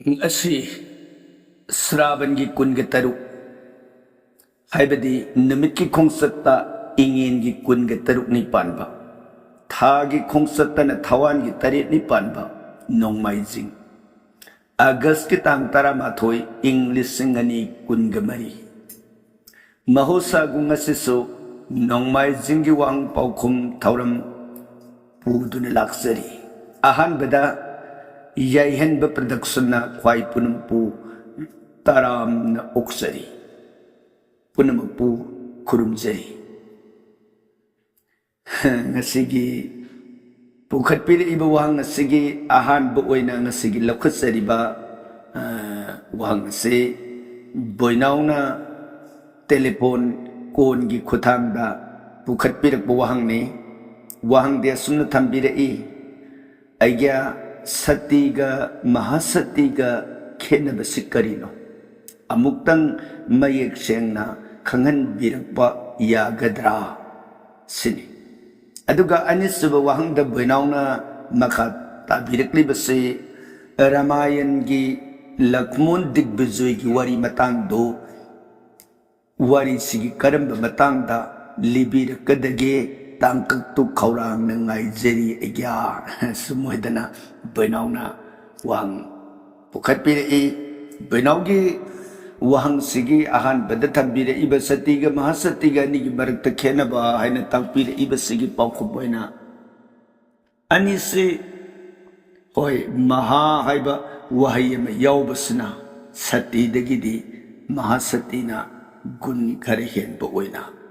Ngasi Srabangi kunga taruk haibadi numit khongsatta ingin gi kunga taruk ni panba thagi khongsatta na thawan gi tarit ni panba nongmai jing August ki tang tara mathoi English singani kunga mari Mahosa gungasiso nongmai jing gi wang paukhum thauram pudun laksari ahan bada Yaihan berproduction na kwai punumpu taram na oksari punumpu kurumjari ngasigi pukhat pili iba wahang ngasigi ahan buoy na ngasigi lakutsari ba wahang ngasi boynaw na telepon kon gi khutang da pukhat pilik bu wahang ni wahang dia sumna thambira I aigya Satiga mahasatiga kena basikarino amuktang mayek sengna kangan birakpa yagadra sini aduga anis suba wahang da buinaw na makata birakli basi Ramayan gi Lakmun digbizoy gi wari matang do wari sigi karamba matang da libirak kadage tangkak tu kaurang na ngay jeri egya sumoydana benaw na wang pukat pira I benaw gi wang sigi ahan badatan bira iba satiga mahasatiga ni gi barak takhena ba haina tang pira iba sigi paukuboy na ani si hoy maha haiba wahayama yawbasna sati dagidi mahasati na gun karihen ba oina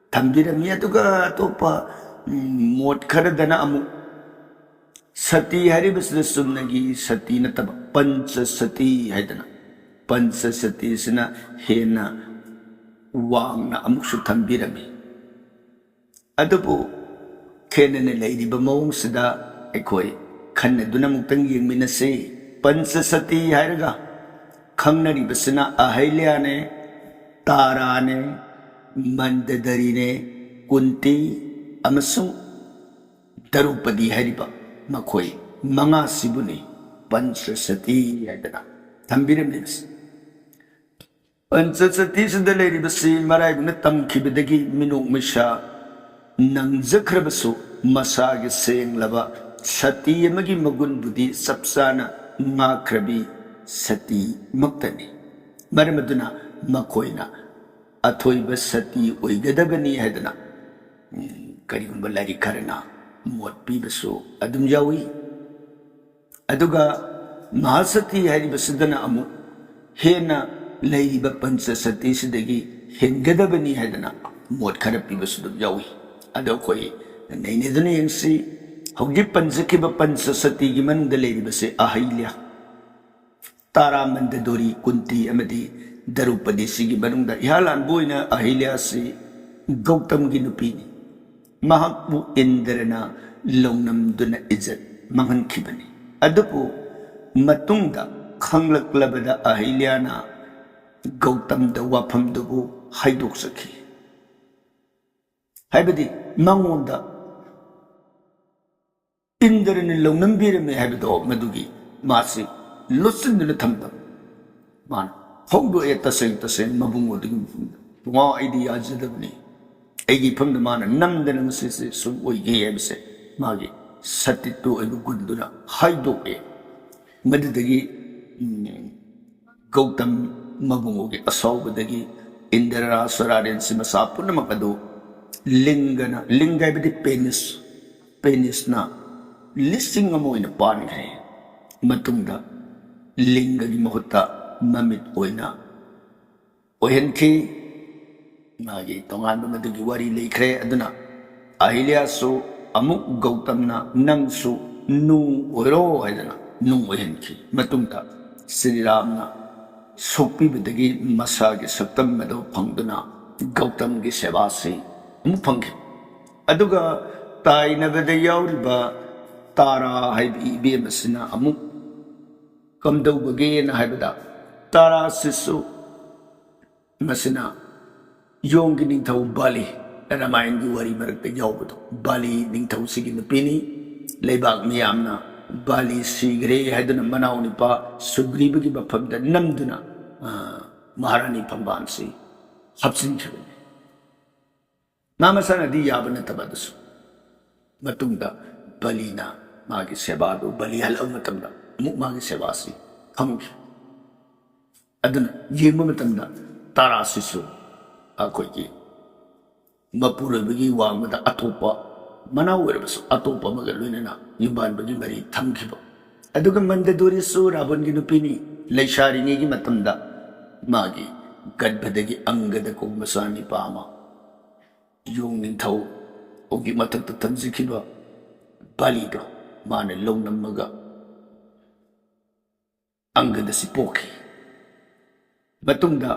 Tambirami atuga topa mot karadana amu sati hari basda sumnagi sati na taba pancha sati haidana pancha sati sina hena wang na amuk su tambirami adupo kena na laidi ba maung sada ekoi kanna duna muktang yung minase pancha sati hairaga kangnari basina ahailya ne tara ne Mandadari ne Kunti amasung Darupadi hariba makoi mga sibuni Pansasati yadana tambiram nibas Pansasati sandalay ribasi maray na tamkibidagi minung misya nang zakrabaso masagi sayang laba sati yamagi magun budi sapsana ngakrabi sati maktani maramaduna makoi na Athoiba sati oigadabani haidana karigumba lari karana mot pibaso adum yawi aduga mahasati haribasadana amu hena laiba pancha sati sidagi hengadabani haidana mot kharap pibaso dum yawi ado koi naineduna yengsi haugi panchakiba pancha sati gi manungda lairibase ahailya tara mandadori kunti amadi Darupadi sigi banungda ihalan boyna ahilya si Gautam ginupini mahakbu indrana longnam duna ijat mangan kibani adupo matungda khanglak ahilya na Gautam da wapam dubu haiduk saki haibadi mangonda indrana longnam birame haibado madugi masi lusin duna tamdam man Hongdo taseng mabungo ding tunga idea jadabni egi pamda mana namdana masisi sum oige yebse magi satitu ay gunduna haido e madidagi Gautam mabungo gi asawbadagi Indra Sararen si masapun na makado lingana lingay bidi penis na listing mo ina pan kay matungda linga gi mahuta mamit oina ohen ki magi tongan madugi wari leikre aduna ahilya su amuk Gautam na nang su nung oiro haidana nung ohen ki matungta Sri Ram na sopi bidagi masagi saktam mado pangduna Gautam gi sebasi amuk pangki aduga tai na bada yawriba tara haibi ibe masina amuk kamdaw bagi na haibada Tara sisu masina yonggi ningthaw Bali Ramayan gi wari marakta yawbado Bali ningthaw sige na pini leibag miyam na Bali सीग्रे हैदुना मनाउ Nipah सुग्रीबगी मफमदा नमदुना महारानी फंबान से हप्सिनखिबने मामसानदी याबा नतबदसु मतुंगदा बलिना मागी सेवादो बलि हलौ मतमदा अमुक मागी सेवासी खमखि अदुना येंबा मतमदा तारासिसु अखोइगी मपुरबगी वांगदा अतोपा मनाउ ओरबसु अतोपा मगा लोइनना युबानबगी मरी थमखिबा अदुगा मंददोरिसु रावणगी नुपिनी लैशारिङेगी मतमदा मागी गद्भदगी अंगदा को मसानी पामा यों निंथौ ओगी मथक्ता तंजिखिबा बालीदो माने लौनमगा अंगदसी पोखि मतुंगदा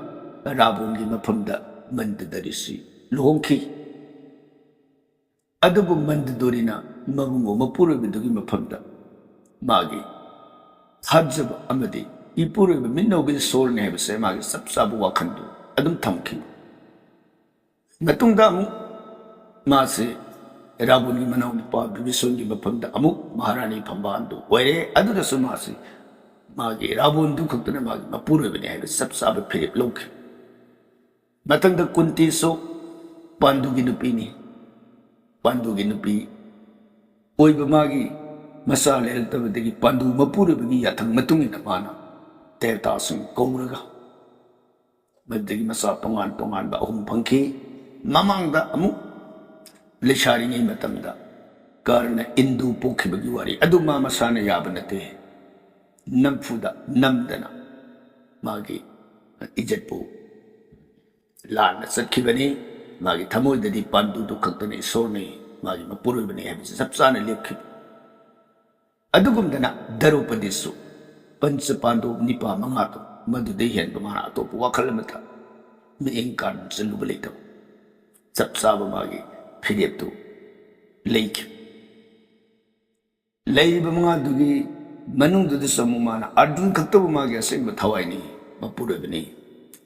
रावणगी मफमदा मंददरिसी लुहोंखि अदुबु मंददोरिना मबुंगो मपुरबदुगी मफमदा मागी थाजब अमदी इपुरब मिन्नोगी सोरने हैबसे मागी सबसाबु वाखंदु अदुम थमखि मतुंगदा मासे रावणगी मनाउ निपा बिभीषणगी मफमदा अमुक महारानी फंबानदु ओइरे अदुदसु मासे मागी रावणदु खक्तना मागी मपुरबने हैब सबसाबु फिरिप लौखि मतंगदा कुंतीसु पांडुगी नुपीनी पांडुगी नुपी ओइबा मागी मसा लेरतबदगी पांडु मपुरबगी याथंग मतुंगिना माना देवतासिंग कौरगा मदगी मसा तोंगान तोंगान बा अहुम फंखि ममांगदा अमुक लेशारिङै मतमदा कर्ण इंदु पोखिबगी वारी अदु मा मसाना याबा नते नमफुदा नमदना मागी इज्जतपु लाना चटखिबनी मागी थमोइददी पांडुदु खक्तने ईश्वरने मागी मपुरबने हैबसे सबसाना लेपखि अदुगुमदना द्रौपदीसु पंच पांडु निपा मंगातो मदुदे हेनबा माना अतोप वाखल अमता मिएं कान चलुबा लेतब सबसाबा मागी फिरेपतु लेखि लेइबा मंगादुगी मनुंगदुदसु अमु माना अर्जुन खक्तबु मागी असेंबा थवाइनी मपुरबने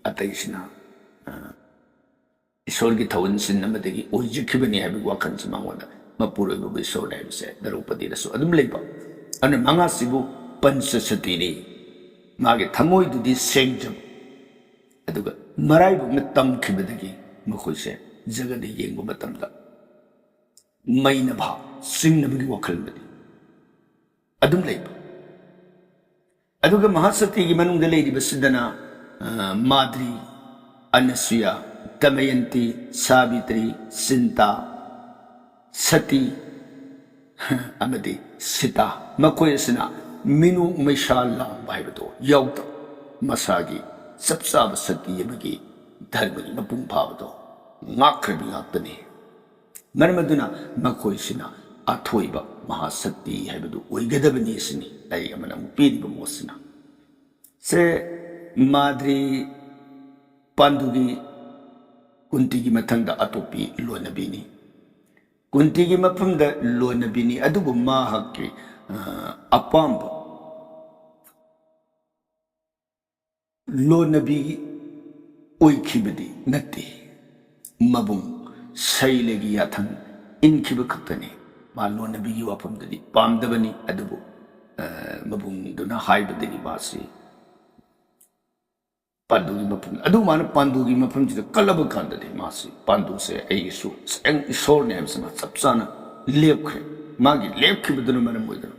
अतैसिना ईश्वर की थवन सिन्नमदगी ओइजिखिबनी हैबि वाखनसे मांगोदा मपुरबु ईश्वर हैबसे द्रौपदीदसु अदुम लेबा अने मंगासिबु पंचसतीनी मागे थमोइदुदी सेंगजब अदुगा मराइबुना तमखिबदगी मखोइसे जगदे येंगबा मतमदा मैनभा सिंगनबगी वाखलबदी अदुम लेबा अदुगा महासतीगी मनुंगदा लेरिबसिदना माद्री अनसुया दमयंती सावित्री सिंता सती अमदी सीता मकोयसना मिनु मैशाल लांबा हैबदो याउत मसागी सबसाब सती यमगी धर्मगी मपुंग फाबदो ngakrbi ngaktani marmaduna makoisina athoiba mahasakti haibadu oigadabani sini ai amana mupiriba mosina se madri pandugi kuntigi mathangda atopi lonabini kuntigi maphamda lonabini adubu mahakki apamba lonabi oikhibadi natti mabung sailegi yathang inkiba khaktani ma lonabigi waphamdadi pamdabani adubu mabung duna haibadagi basi pandugi mapum adu mana pandugi mapum jida kalaba kandadi masi pandu se aisu sang isor ne amsana sapsana lepkhre magi lepkhibaduna mana moidana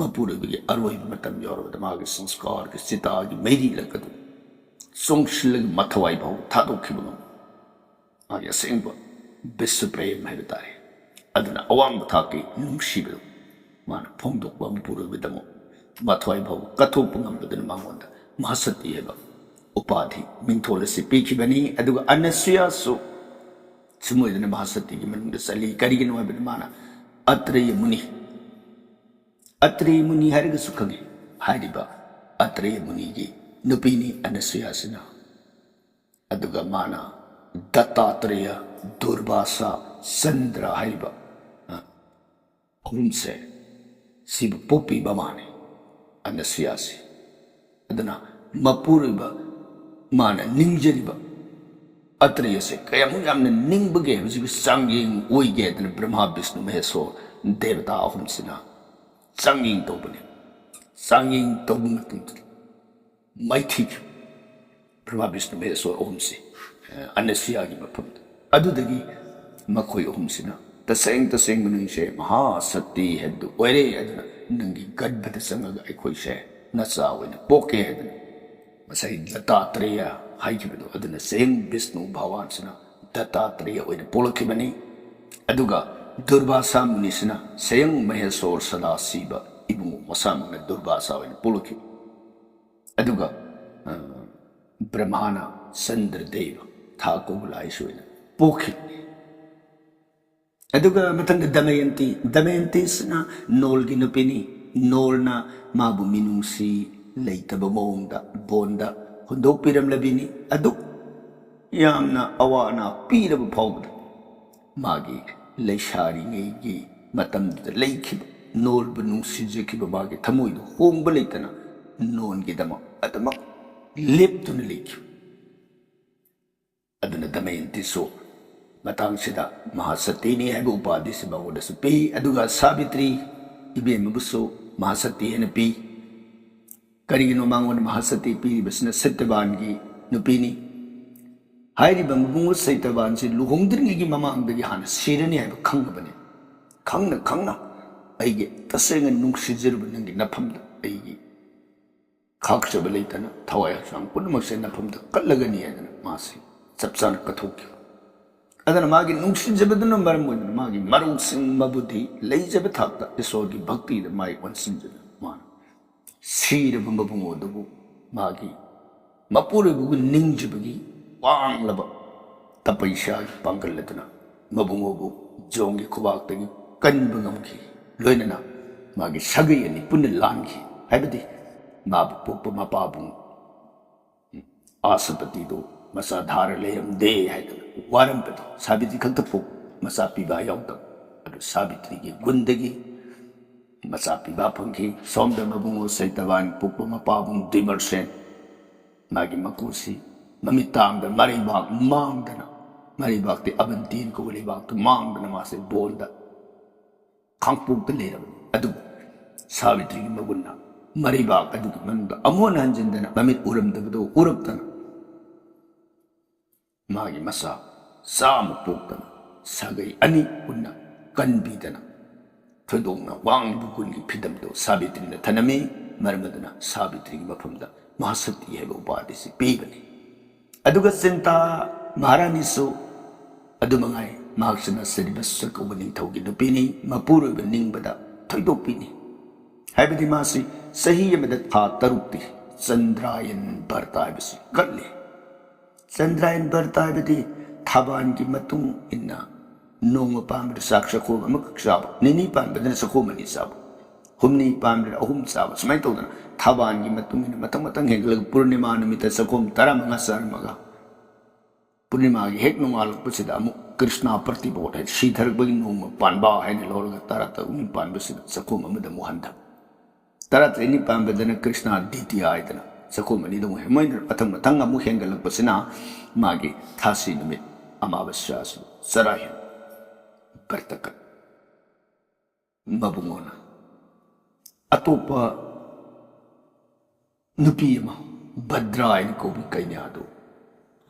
mapurabigi aroi matam yorobada magi sanskar ki sita gi meiri lakadu songshlag mathawai bhau thadokhibuno magi asengba bisprem haibitare aduna awang thaki nungsibu mana phongdokba mapurabidamo mathawai bhau kathopungambaduna mangonda mahasati heba उपाधि मिंथोलसी पीखिबनी अदुगा अनसुयासु सुमोइदना महासती की मनुंग चली करिगिनो हाबन माना अत्रेय मुनि हरगसु खंगे हारिबा अत्रेय मुनि की नुपीनी अनसुयासिना अदुगा माना दत्तात्रेय दुर्वासा चंद्र हारिबा हुमसे सिब पोपी बमाने अनसुयासी अदना मपुरिबा माना निंजरिबा अत्रेय से कयामु यामने निंबगे हजिबि सांगिंग ओइगे दन ब्रह्मा विष्णु महेश्वर देवता अहुमसिना ꯆꯥꯡꯌꯦꯡ ꯇꯧꯕꯅꯤ ꯆꯥꯡꯌꯦꯡ ꯇꯧꯕ ꯃꯇꯝꯗ ꯃꯥꯏꯊꯤꯈꯤ ꯕ꯭ꯔꯍ꯭ꯃ ꯕꯤꯁꯅꯨ ꯃꯍꯦꯁ꯭ꯋꯔ ꯑꯍꯨꯝꯁꯤ ꯑꯅꯁꯤꯌꯥꯒꯤ ꯃꯐꯝꯗ ꯑꯗꯨꯗꯒꯤ ꯃꯈꯣꯏ ꯑꯍꯨꯝꯁꯤꯅ ꯇꯁꯦꯡꯕ ꯅꯪꯁꯦ ꯃꯍꯥꯁꯇꯤ ꯍꯥꯏꯕꯗꯨ ꯑꯣꯏꯔꯦ ꯑꯗꯨꯅ ꯅꯪꯒꯤ ꯒꯔꯚꯗ ꯆꯪꯉꯒ ꯑꯩꯈꯣꯏꯁꯦ ꯅꯆꯥ ꯑꯣꯏꯅ ꯄꯣꯛꯀꯦ ꯍꯥꯏꯗꯅ ꯉꯁꯥꯏ ꯗꯠꯇꯥꯇ꯭ꯔꯦꯌ ꯍꯥꯏꯈꯤꯕꯗꯣ ꯑꯗꯨꯅ ꯁꯌꯦꯡ ꯕꯤꯁꯅꯨ ꯚꯒꯋꯥꯟꯁꯤꯅ ꯗꯠꯇꯥꯇ꯭ꯔꯦꯌ ꯑꯣꯏꯅ ꯄꯣꯛꯂꯛꯈꯤꯕꯅꯤ ꯑꯗꯨꯒ ꯗꯨꯔꯚꯥꯁꯥ ꯃꯨꯅꯤꯁꯤꯅ ꯁꯌꯦꯡ ꯃꯍꯦꯁ꯭ꯋꯔ ꯁꯗꯥꯁꯤꯕ ꯏꯕꯨꯡꯉꯣ ꯃꯁꯥꯃꯛꯅ ꯗꯨꯔꯚꯥꯁꯥ ꯑꯣꯏꯅ ꯄꯣꯛꯂꯛꯈꯤ ꯑꯗꯨꯒ ꯕ꯭ꯔꯍ꯭ꯃꯥꯅ ꯆꯟꯗ꯭ꯔꯗꯦꯕ ꯊꯥ ꯀꯧꯕꯂꯥꯏꯁꯨ ꯑꯣꯏꯅ ꯄꯣꯛꯈꯤꯕꯅꯤ ꯑꯗꯨꯒ ꯃꯊꯪꯗ ꯗꯃꯌꯟꯇꯤꯁꯤꯅ ꯅꯣꯜꯒꯤ ꯅꯨꯄꯤꯅꯤ ꯅꯣꯜꯅ ꯃꯥꯕꯨ ꯃꯤꯅꯨꯡꯁꯤ ꯂꯩꯇꯕ ꯃꯑꯣꯡꯗ ꯕꯣꯟꯗ ꯍꯨꯟꯗꯣꯛꯄꯤꯔꯝꯂꯕꯤꯅꯤ ꯑꯗꯨ ꯌꯥꯝꯅ ꯑꯋꯥ ꯑꯅꯥ ꯄꯤꯔꯕ ꯐꯥꯎꯕꯗ ꯃꯥꯒꯤ ꯂꯩꯁꯥꯔꯤꯉꯩꯒꯤ ꯃꯇꯝꯗꯨꯗ ꯂꯩꯈꯤꯕ ꯅꯣꯜꯕꯨ ꯅꯨꯡꯁꯤꯖꯈꯤꯕ ꯃꯥꯒꯤ ꯊꯃꯣꯏꯗꯨ ꯍꯣꯡꯕ ꯂꯩꯇꯅ ꯅꯣꯟꯒꯤꯗꯃꯛ ꯑꯗꯨꯃꯛ ꯂꯦꯞꯇꯨꯅ ꯂꯩꯈꯤꯕ ꯑꯗꯨꯅ ꯗꯃꯌꯟꯇꯤꯁꯨ ꯃꯇꯥꯡꯁꯤꯗ ꯃꯍꯥꯁꯇꯤꯅꯤ ꯍꯥꯏꯕ ꯎꯄꯥꯙꯤꯁꯤ ꯃꯉꯣꯟꯗꯁꯨ ꯄꯤ ꯑꯗꯨꯒ ꯁꯥꯕꯤꯇ꯭ꯔꯤ ꯏꯕꯦꯝꯃꯕꯨꯁꯨ ꯃꯍꯥꯁꯇꯤ ꯍꯥꯏꯅ ꯄꯤ ꯀꯔꯤꯒꯤꯅꯣ ꯃꯉꯣꯟꯗ ꯃꯍꯥꯁꯇꯤ ꯄꯤꯔꯤꯕꯁꯤꯅ ꯁꯇꯚꯥꯟꯒꯤ ꯅꯨꯄꯤꯅꯤ ꯍꯥꯏꯔꯤꯕ ꯃꯕꯨꯡꯉꯣ ꯁꯩꯇꯚꯥꯟꯁꯤ ꯂꯨꯍꯣꯡꯗ꯭ꯔꯤꯉꯩꯒꯤ ꯃꯃꯥꯡꯗꯒꯤ ꯍꯥꯟꯅ ꯁꯤꯔꯅꯤ ꯍꯥꯏꯕ ꯈꯪꯉꯕꯅꯤ ꯈꯪꯅ ꯑꯩꯒꯤ ꯇꯁꯦꯡꯅ ꯅꯨꯡꯁꯤꯖꯔꯨꯕ ꯅꯪꯒꯤ ꯅꯐꯝꯗ ꯑꯩꯒꯤ ꯈꯥꯛꯆꯕ ꯂꯩꯇꯅ ꯊꯋꯥꯏ ꯍꯛꯆꯥꯡ ꯄꯨꯝꯅꯃꯛꯁꯦ ꯅꯐꯝꯗ ꯀꯠꯂꯒꯅꯤ ꯍꯥꯏꯗꯅ ꯃꯥꯁꯤ ꯆꯞ ꯆꯥꯅ ꯀꯠꯊꯣꯛꯈꯤꯕ ಅದನ್ನು ಮಾಗಿ ನುಂಗ್ಸಿಂಜಬದನ್ನು ಮರಮೊಂದು ಮಾಗಿ ಮರುಸಿಂಗ್ ಮಬುದ್ಧಿ ಲೈಜಬ ಥಾಕ್ತ ಇಸೋಗಿ ಭಕ್ತಿದ ಮಾಯಿ ಒನ್ಸಿಂಜದ ಮಾನ ಸೀರಬ ಮಬುಂಗೋದಬು ಮಾಗಿ ಮಪುರಬುಗು ನಿಂಜಬಗಿ ವಾಂಗ್ಲಬ ತಪೈಶಾಗಿ ಪಾಂಗಲ್ಲದನ ಮಬುಂಗೋಬು ಜೋಂಗಿ ಖುಬಾಕ್ತಗಿ ಕನ್ಬ ngамಖಿ ಲೋಯ್ನನ ಮಾಗಿ ಸಗೈಯನಿ ಪುಣ್ಯ ಲಾನ್ಖಿ ಹೈಬದಿ ಮಾಬು ಪೋಪ ಮಪಾಬು ಆಸಪತಿದು मसा धार लेरमदे हाइदन वारमबदो साबित्री खक्त पोक मसा पिबा याउदम अदु साबित्री की गुंदगी मसा पिबा फंखी सोमद मबुंगो सैतवान पोक मपाबुंग दिमरसेन मागी मकुसी ममितांग द मरिबाग मांगदना मरिबाग ते अबंतीन को लेबाग तो मांगदना मासे बोलद खांगपुक त लेरम अदु साबित्री की मगुन्ना मरिबाग अदु की मनद अमोन हंजंदना ममित उरमदगदो उरक्तना मागी मसा साम पोक्तना सगै अनि पुन्ना कन्बीदना थोदोंना वांग बुकुनगी फिदमदो साबित्रीना थनमी मरमदना साबित्रीगी मफमदा महासती हैबो उपाधिसि पीबनी अदुगा चिंता महारानीसु अदुमंगाई मार्क्सना सरिबस कौबा निंथौगी नुपीनी मपुरोइब निंगबदा थोइदोकपीनी हैबदि मासी सही अमदा था तरुक्ति चंद्रायन भरता हैबसि कल्ले चंद्रायन भरता है थाबान की मतुंग इन्ना नोंग पाम्र साक सखोम अमक साब निनी पाम्र सखोम मनी साब हुमनी पाम्र अहुम साब समाय तौदना थाबान की मतुंग इन मतंग मतंग हेगलग पूर्णिमा निमित्त सखोम तरामंगा सरमगा पूर्णिमा की हेक नोंगालक पसिदा अमु कृष्णा प्रतिबोध है श्रीधर बगी नोंग पानबा है ने लोरग तरत उनि पानबसिदा सखोम अमद मुहंदा तरत इनि पाम्बदना कृष्णा द्वितीय आयतना सखोमनी दो है मोइन अथंग मतंग अमु हेंगलक पसिना मागी थासी निमित अमावस्यासु सराहि बर्तक मबुंगोना अतोपा नुपीमा भद्रायन को भी कन्यादो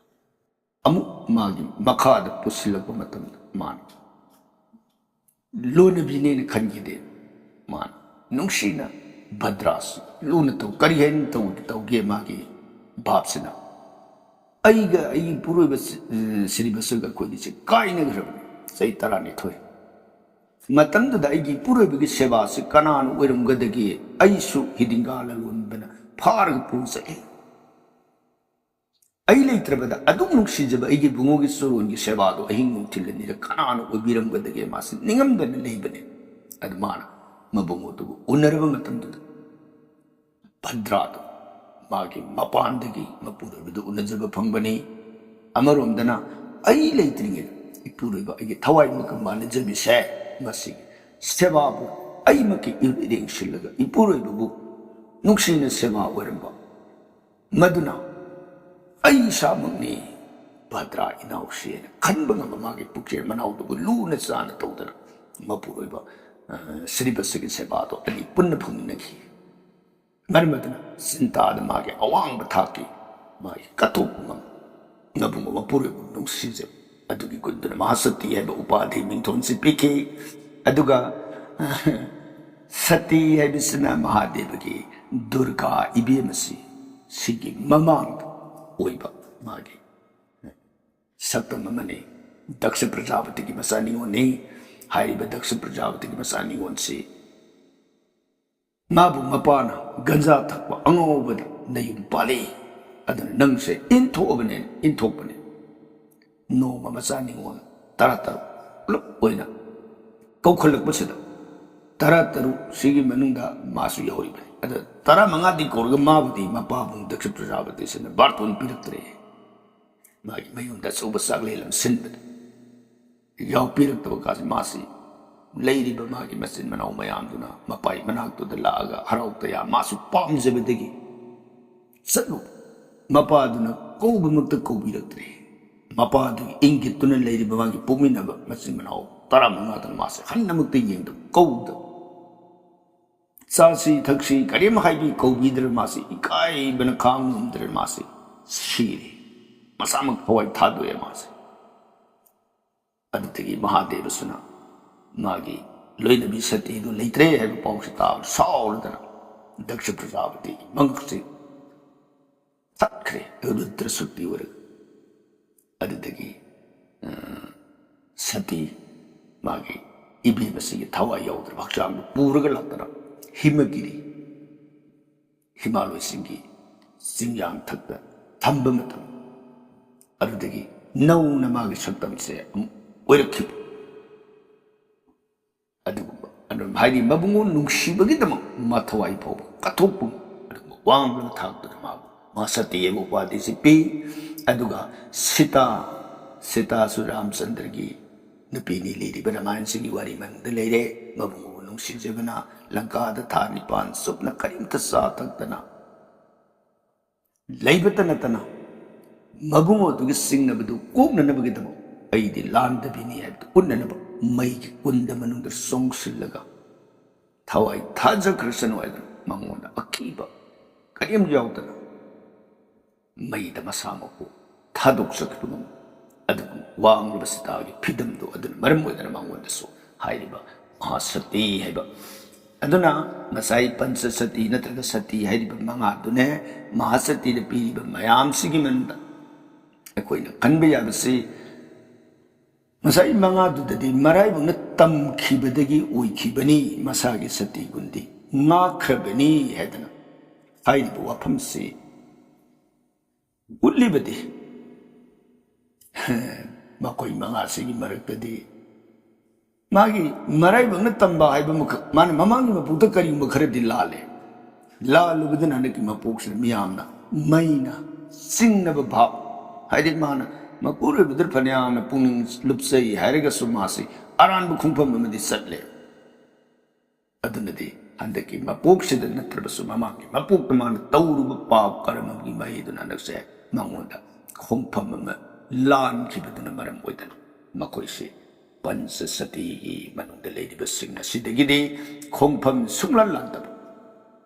अमु मागी मखाद पुसिलक मतम मान लोन बिने खनगिदे मान नुंगसीना भद्रास लून तो करियन तो गे मागी बापसिना अईगा अई पुरोइब सिरिबसगा कोइदिसे काइनग्रबने सही तरानि थोय मतंददा अईगी पुरोइबगी सेवासे कनान ओइरमगदगी अईसु हिदिंगाला लोनबना फारग पुंसे अई लेत्रबदा अदुम नुक्सिजबा अईगी बुंगोगी सोरोनगी सेवादो अहिंग नुथिलनिर कनान ओइबिरमगदगी मासे निंगमदन लेबने अदमाना मबुंगोदु उनरब मतंददा भद्रादो मागी मपानदगी मपुरोइबदु उनजब फंगबनी अमरोमदना अई लेत्रिंगे इपुरोइबा अईगी थवाइमक मानजबिसे मसी सेवाबु अईमकी इरेंग शिलगा इपुरोइबबु नुक्सिन सेवा ओरंबा मदुना अई सामंगनी भद्रा इनाउसियन खनबंग मागी पुक्से मनाउदबु लून चान तौदना मपुरोइबा ꯁꯤꯔꯤꯕꯁꯤꯒꯤ ꯁꯦꯕꯥꯗꯣ ꯑꯅꯤ ꯄꯨꯟꯅ ꯐꯪꯃꯤꯟꯅꯈꯤ ꯃꯔꯝ ꯑꯗꯨꯅ ꯁꯤꯟꯇꯥꯗ ꯃꯥꯒꯤ ꯑꯋꯥꯡꯕ ꯊꯥꯛꯀꯤ ꯃꯥꯒꯤ ꯀꯠꯊꯣꯛꯄ ꯉꯝꯕ ꯃꯄꯨꯔꯣꯏꯕ ꯅꯨꯡꯁꯤꯖꯕ ꯑꯗꯨꯒꯤ ꯒꯨꯟꯗꯨꯅ ꯃꯍꯥꯁꯇꯤ ꯍꯥꯏꯕ ꯎꯄꯥꯙꯤ ꯃꯤꯡꯊꯣꯟꯁꯤ ꯄꯤꯈꯤ ꯑꯗꯨꯒ ꯁꯇꯤ ꯍꯥꯏꯕꯁꯤꯅ ꯃꯍꯥꯗꯦꯕꯒꯤ ꯗꯨꯔꯒꯥ ꯏꯕꯦꯝ ꯑꯁꯤ ꯁꯤꯒꯤ ꯃꯃꯥꯡꯗ ꯑꯣꯏꯕ ꯃꯥꯒꯤ ꯁꯛꯇꯝ ꯑꯃꯅꯤ ꯗꯛꯁ ꯄ꯭ꯔꯖꯥꯄꯇꯤꯒꯤ ꯃꯆꯥꯅꯤꯉꯣꯜꯅꯤ ꯍꯥꯏꯔꯤꯕ ꯗꯛꯁ ꯄ꯭ꯔꯖꯥꯄꯇꯤꯒꯤ ꯃꯆꯥꯅꯤꯉꯣꯜꯁꯤ ꯃꯥꯕꯨ ꯃꯄꯥꯅ ꯒꯟꯖꯥ ꯊꯛꯄ ꯑꯉꯧꯕꯗ ꯅꯌꯨꯝ ꯄꯥꯜꯂꯤ ꯑꯗꯨꯅ ꯅꯪꯁꯦ ꯏꯟꯊꯣꯛꯄꯅꯦ ꯅꯣꯡꯃ ꯃꯆꯥꯅꯤꯉꯣꯜ 13 ꯄꯨꯂꯞ ꯑꯣꯏꯅ ꯀꯧꯈꯠꯂꯛꯄꯁꯤꯗ 13 ꯁꯤꯒꯤ ꯃꯅꯨꯡꯗ ꯃꯥꯁꯨ ꯌꯥꯎꯔꯤꯕꯅꯤ ꯑꯗ 15ꯗꯤ ꯀꯧꯔꯒ ꯃꯥꯕꯨꯗꯤ ꯃꯄꯥꯕꯨꯡ ꯗꯛꯁ ꯄ꯭ꯔꯖꯥꯄꯇꯤꯁꯤꯅ ꯕꯥꯔꯇꯣꯟ ꯄꯤꯔꯛꯇ꯭ꯔꯦ ꯃꯥꯒꯤ ꯃꯌꯨꯝꯗ ꯑꯆꯧꯕ ꯆꯥꯛꯂꯦꯟ ꯑꯃ ꯁꯤꯟꯕꯗ ꯌꯥꯎꯄꯤꯔꯛꯇꯕ ꯀꯥꯁꯤ ꯃꯥꯁꯤ ꯂꯩꯔꯤꯕ ꯃꯥꯒꯤ ꯃꯆꯤꯟ ꯃꯅꯥꯎ ꯃꯌꯥꯝꯗꯨꯅ ꯃꯄꯥꯏ ꯃꯅꯥꯛꯇꯨꯗ ꯂꯥꯛꯑꯒ ꯍꯔꯥꯎ ꯇꯌꯥ ꯃꯥꯁꯨ ꯄꯥꯝꯖꯕꯗꯒꯤ ꯆꯠꯂꯨ ꯃꯄꯥꯗꯨꯅ ꯀꯧꯕꯃꯛꯇ ꯀꯧꯕꯤꯔꯛꯇ꯭ꯔꯦ ꯃꯄꯥꯗꯨꯒꯤ ꯏꯪꯒꯤꯠꯇꯨꯅ ꯂꯩꯔꯤꯕ ꯃꯥꯒꯤ ꯄꯣꯛꯃꯤꯟꯅꯕ ꯃꯆꯤꯟ ꯃꯅꯥꯎ 15ꯗꯨꯅ ꯃꯥꯁꯦ ꯍꯟꯅꯃꯛꯇ ꯌꯦꯡꯗꯕ ꯀꯧꯗꯕ ꯆꯥꯁꯤ ꯊꯛꯁꯤ ꯀꯔꯤꯝ ꯍꯥꯏꯕꯤ ꯀꯧꯕꯤꯗ꯭ꯔꯦ ꯃꯥꯁꯤ ꯏꯀꯥꯏꯕꯅ ꯈꯥꯡ ꯉꯝꯗ꯭ꯔꯦ ꯃꯥꯁꯤ ꯁꯤꯔꯦ ꯃꯁꯥꯃꯛ ꯊꯋꯥꯏ ꯊꯥꯗꯣꯛꯑꯦ ꯃꯥꯁꯦ ꯑꯗꯨꯗꯒꯤ ꯃꯍꯥꯗꯦꯕꯁꯨꯅ ꯃꯥꯒꯤ ꯂꯣꯏꯅꯕꯤ ꯁꯇꯤꯗꯨ ꯂꯩꯇ꯭ꯔꯦ ꯍꯥꯏꯕ ꯄꯥꯎꯁꯤ ꯇꯥꯕ ꯁꯥꯎꯔꯗꯅ ꯗꯛꯁ ꯄ꯭ꯔꯖꯥꯄꯇꯤꯒꯤ ꯃꯉꯛꯁꯤ ꯇꯠꯈ꯭ꯔꯦ ꯔꯨꯗ꯭ꯔ ꯁꯨꯛꯇꯤ ꯑꯣꯏꯔꯒ ꯑꯗꯨꯗꯒꯤ ꯁꯇꯤ ꯃꯥꯒꯤ ꯏꯕꯦꯝ ꯑꯁꯤꯒꯤ ꯊꯋꯥꯏ ꯌꯥꯎꯗ꯭ꯔꯕ ꯍꯛꯆꯥꯡꯗꯨ ꯄꯨꯔꯒ ꯂꯥꯛꯇꯅ ꯍꯤꯃꯒꯤꯔꯤ ꯍꯤꯃꯥꯂꯣꯏꯁꯤꯡꯒꯤ ꯆꯤꯡꯌꯥꯡ ꯊꯛꯇ ꯊꯝꯕ ꯃꯇꯝ ꯑꯗꯨꯗꯒꯤ ꯅꯧꯅ ꯃꯥꯒꯤ ꯁꯛꯇꯝꯁꯦ ꯑꯃꯨꯛ ꯑꯣꯏꯔꯛꯈꯤꯕ ꯑꯗꯨꯒꯨꯝꯕ ꯍꯥꯏꯗꯤ ꯃꯕꯨꯡꯉꯣ ꯅꯨꯡꯁꯤꯕꯒꯤꯗꯃꯛ ꯃꯥ ꯊꯋꯥꯏ ꯐꯥꯎꯕ ꯀꯠꯊꯣꯛꯄ ꯑꯗꯨꯒꯨꯝꯕ ꯋꯥꯡꯂꯕ ꯊꯥꯛꯇꯨꯗ ꯃꯥꯕꯨ ꯃꯥ ꯁꯇꯤ ꯍꯥꯏꯕ ꯎꯄꯥꯙꯤꯁꯤ ꯄꯤ ꯑꯗꯨꯒ ꯁꯤꯇꯥꯁꯨ ꯔꯥꯝꯆꯟꯗ꯭ꯔꯒꯤ ꯅꯨꯄꯤꯅꯤ ꯂꯤꯔꯤꯕ ꯔꯥꯃꯥꯌꯟꯁꯤꯒꯤ ꯋꯥꯔꯤ ꯃꯅꯨꯡꯗ ꯂꯩꯔꯦ ꯃꯕꯨꯡꯉꯣ ꯅꯨꯡꯁꯤꯖꯕꯅ ꯂꯪꯀꯥꯗ ꯊꯥ 9 ꯆꯨꯞꯅ ꯀꯔꯤꯝꯇ ꯆꯥ ꯊꯛꯇꯅ ꯂꯩꯕꯇ ꯅꯠꯇꯅ ꯃꯕꯨꯡꯉꯣꯗꯨꯒꯤ ꯆꯤꯡꯅꯕꯗꯨ ꯀꯣꯛꯅꯅꯕꯒꯤꯗꯃꯛ ꯑꯩꯗꯤ ꯂꯥꯟꯗꯕꯤꯅꯤ ꯍꯥꯏꯕꯗꯨ ꯎꯠꯅꯅꯕ ꯃꯩꯒꯤ ꯀꯨꯟꯗ ꯃꯅꯨꯡꯗ ꯆꯣꯡꯁꯤꯜꯂꯒ ꯊꯋꯥꯏ ꯊꯥꯖꯈ꯭ꯔꯁꯅꯨ ꯍꯥꯏꯗꯅ ꯃꯉꯣꯟꯗ ꯑꯀꯤꯕ ꯀꯔꯤꯝ ꯌꯥꯎꯗꯅ ꯃꯩꯗ ꯃꯁꯥꯃꯛꯄꯨ ꯊꯥꯗꯣꯛꯆꯈꯤꯕ ꯑꯗꯨꯒ ꯋꯥꯡꯂꯕ ꯁꯤꯇꯥꯒꯤ ꯐꯤꯗꯝꯗꯨ ꯑꯗꯨꯅ ꯃꯔꯝ ꯑꯣꯏꯗꯅ ꯃꯉꯣꯟꯗꯁꯨ ꯍꯥꯏꯔꯤꯕ ꯃꯍꯥꯁꯇꯤ ꯍꯥꯏꯕ ꯑꯗꯨꯅ ꯉꯁꯥꯏ ꯄꯟꯆ ꯁꯇꯤ ꯅꯠꯇ꯭ꯔꯒ ꯁꯇꯤ ꯍꯥꯏꯔꯤꯕ ꯃꯉꯥꯗꯨꯅꯦ ꯃꯍꯥꯁꯇꯤꯗ ꯄꯤꯔꯤꯕ ꯃꯌꯥꯝꯁꯤꯒꯤ ꯃꯅꯨꯡꯗ ꯑꯩꯈꯣꯏꯅ ꯈꯟꯕ ꯌꯥꯕꯁꯤ ꯉꯁꯥꯏ ꯃꯉꯥꯗꯨꯗꯗꯤ ꯃꯔꯥꯏꯕꯛꯅ ꯇꯝꯈꯤꯕꯗꯒꯤ ꯑꯣꯏꯈꯤꯕꯅꯤ ꯃꯁꯥꯒꯤ ꯁꯇꯤ ꯒꯨꯟꯗꯤ ꯉꯥꯛꯈ꯭ꯔꯕꯅꯤ ꯍꯥꯏꯗꯅ ꯍꯥꯏꯔꯤꯕ ꯋꯥꯐꯝꯁꯤ ꯎꯠꯂꯤꯕꯗꯤ ꯃꯈꯣꯏ ꯃꯉꯥꯁꯤꯒꯤ ꯃꯔꯛꯇꯗꯤ ꯃꯥꯒꯤ ꯃꯔꯥꯏꯕꯛꯅ ꯇꯝꯕ ꯍꯥꯏꯕ ꯃꯈꯛ ꯃꯥꯅ ꯃꯃꯥꯡꯒꯤ ꯃꯄꯣꯛꯇ ꯀꯔꯤꯒꯨꯝꯕ ꯈꯔꯗꯤ ꯂꯥꯜꯂꯨꯕꯗꯨꯅ ꯍꯟꯗꯛꯀꯤ ꯃꯄꯣꯛꯁꯤꯗ ꯃꯤꯌꯥꯝꯅ ꯃꯩꯅ ꯆꯤꯡꯅꯕ ꯚꯥꯞ ꯍꯥꯏꯗꯤ ꯃꯥꯅ ꯃꯄꯨꯔꯣꯏꯕꯗ ꯐꯅꯌꯥꯝꯅ ꯄꯨꯛꯅꯤꯡ ꯂꯨꯞꯆꯩ ꯍꯥꯏꯔꯒꯁꯨ ꯃꯥꯁꯤ ꯑꯔꯥꯟꯕ ꯈꯣꯡꯐꯝ ꯑꯃꯗꯤ ꯆꯠꯂꯦ ꯑꯗꯨꯅꯗꯤ ꯍꯟꯗꯛꯀꯤ ꯃꯄꯣꯛꯁꯤꯗ ꯅꯠꯇ꯭ꯔꯕꯁꯨ ꯃꯃꯥꯡꯒꯤ ꯃꯄꯣꯛꯇ ꯃꯥꯅ ꯇꯧꯔꯨꯕ ꯄꯥꯞ ꯀꯔꯃꯒꯤ ꯃꯍꯩꯗꯨꯅ ꯍꯟꯗꯛꯁꯦ ꯃꯉꯣꯟꯗ ꯈꯣꯡꯐꯝ ꯑꯃ ꯂꯥꯟꯈꯤꯕꯗꯨꯅ ꯃꯔꯝ ꯑꯣꯏꯗꯅ ꯃꯈꯣꯏꯁꯤ ꯄꯟꯆ ꯁꯇꯤꯒꯤ ꯃꯅꯨꯡꯗ ꯂꯩꯔꯤꯕꯁꯤꯡ ꯑꯁꯤꯗꯒꯤꯗꯤ ꯈꯣꯡꯐꯝ ꯁꯨꯡꯂꯥꯟ ꯂꯥꯟꯗꯕ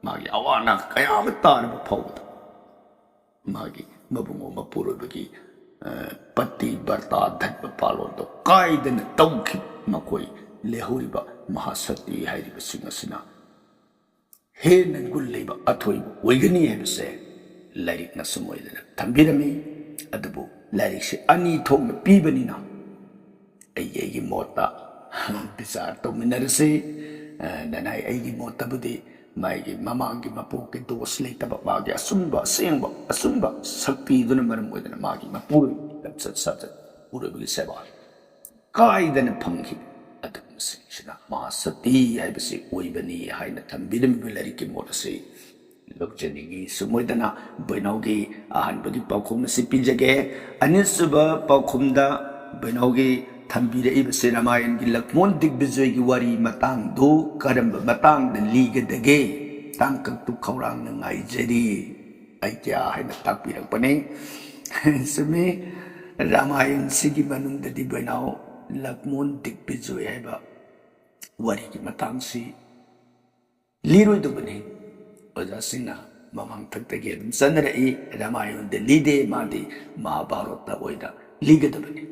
ꯃꯥꯒꯤ ꯑꯋꯥ ꯑꯅꯥ ꯀꯌꯥ ꯑꯃ ꯇꯥꯔꯕ ꯐꯥꯎꯕꯗ ꯃꯥꯒꯤ ꯃꯕꯨꯡꯉꯣ ꯃꯄꯨꯔꯣꯏꯕꯒꯤ ꯄꯇꯤ ꯕꯔꯇꯥ ꯙꯠꯄ ꯄꯥꯂꯣꯟꯗꯣ ꯀꯥꯏꯗꯅ ꯇꯧꯈꯤꯕ ꯃꯈꯣꯏ ꯂꯩꯍꯧꯔꯤꯕ ꯃꯍꯥꯁꯇꯤ ꯍꯥꯏꯔꯤꯕꯁꯤꯡ ꯑꯁꯤꯅ ꯍꯦꯟꯅ ꯒꯨꯟ ꯂꯩꯕ ꯑꯊꯣꯏꯕ ꯑꯣꯏꯒꯅꯤ ꯍꯥꯏꯕꯁꯦ ꯂꯥꯏꯔꯤꯛꯅ ꯁꯨꯝ ꯑꯣꯏꯗꯅ ꯊꯝꯕꯤꯔꯝꯃꯤ ꯑꯗꯨꯕꯨ ꯂꯥꯏꯔꯤꯛꯁꯦ ꯑꯅꯤ ꯊꯣꯛꯅ ꯄꯤꯕꯅꯤꯅ ꯑꯩꯒꯤ ꯃꯣꯠꯇ ꯕꯤꯆꯥꯔ ꯇꯧꯃꯤꯟꯅꯔꯁꯤ ꯅꯅꯥꯏ ꯑꯩꯒꯤ ꯃꯣꯠꯇꯕꯨꯗꯤ ꯃꯥꯒꯤ ꯃꯃꯥꯡꯒꯤ ꯃꯄꯣꯛꯀꯤ ꯗꯣꯁ ꯂꯩꯇꯕ ꯃꯥꯒꯤ ꯑꯆꯨꯝꯕ ꯑꯁꯦꯡꯕ ꯑꯆꯨꯝꯕ ꯁꯛꯇꯤꯗꯨꯅ ꯃꯔꯝ ꯑꯣꯏꯗꯅ ꯃꯥꯒꯤ ꯃꯄꯨꯔꯣꯏꯕꯒꯤ ꯂꯝꯆꯠ ꯁꯥꯖꯠ ꯄꯨꯔꯣꯏꯕꯒꯤ ꯁꯦꯕꯥ ꯀꯥꯏꯗꯅ ꯐꯪꯈꯤꯕ ꯑꯗꯨꯒꯨꯝꯕꯁꯤꯡꯁꯤꯅ ꯃꯍꯥꯁꯇꯤ ꯍꯥꯏꯕꯁꯤ ꯑꯣꯏꯕꯅꯤ ꯍꯥꯏꯅ ꯊꯝꯕꯤꯔꯝꯃꯤꯕ ꯂꯥꯏꯔꯤꯛꯀꯤ ꯃꯣꯠ ꯑꯁꯤ ꯂꯧꯖꯅꯤꯡꯉꯤ ꯁꯨꯃꯣꯏꯗꯅ ꯕꯣꯏꯅꯥꯎꯒꯤ ꯑꯍꯥꯟꯕꯒꯤ ꯄꯥꯎꯈꯨꯝ ꯑꯁꯤ ꯄꯤꯖꯒꯦ ꯑꯅꯤꯁꯨꯕ ꯄꯥꯎꯈꯨꯝꯗ ꯕꯣꯏꯅꯥꯎꯒꯤ ꯊꯝꯕꯤꯔꯛꯏꯕꯁꯤ ꯔꯥꯃꯥꯌꯟꯒꯤ ꯂꯛꯃꯣꯟ ꯗꯤꯒꯕꯤꯖꯣꯏꯒꯤ ꯋꯥꯔꯤ ꯃꯇꯥꯡꯗꯨ ꯀꯔꯝꯕ ꯃꯇꯥꯡꯗ ꯂꯤꯒꯗꯒꯦ ꯇꯥꯡꯀꯛꯇꯨ ꯈꯧꯔꯥꯡꯅ ꯉꯥꯏꯖꯔꯤ ꯑꯩꯒ꯭ꯌꯥ ꯍꯥꯏꯅ ꯇꯥꯛꯄꯤꯔꯛꯄꯅꯤ ꯆꯨꯝꯃꯤ ꯔꯥꯃꯥꯌꯟꯁꯤꯒꯤ ꯃꯅꯨꯡꯗꯗꯤ ꯕꯣꯏꯅꯥꯎ ꯂꯛꯃꯣꯟ ꯗꯤꯒꯕꯤꯖꯣꯏ ꯍꯥꯏꯕ wari ki matang si liroi do bani oja singna mamang thakta ge dum sanra I Ramayan de lide ma de Mahabharata oida liga do bani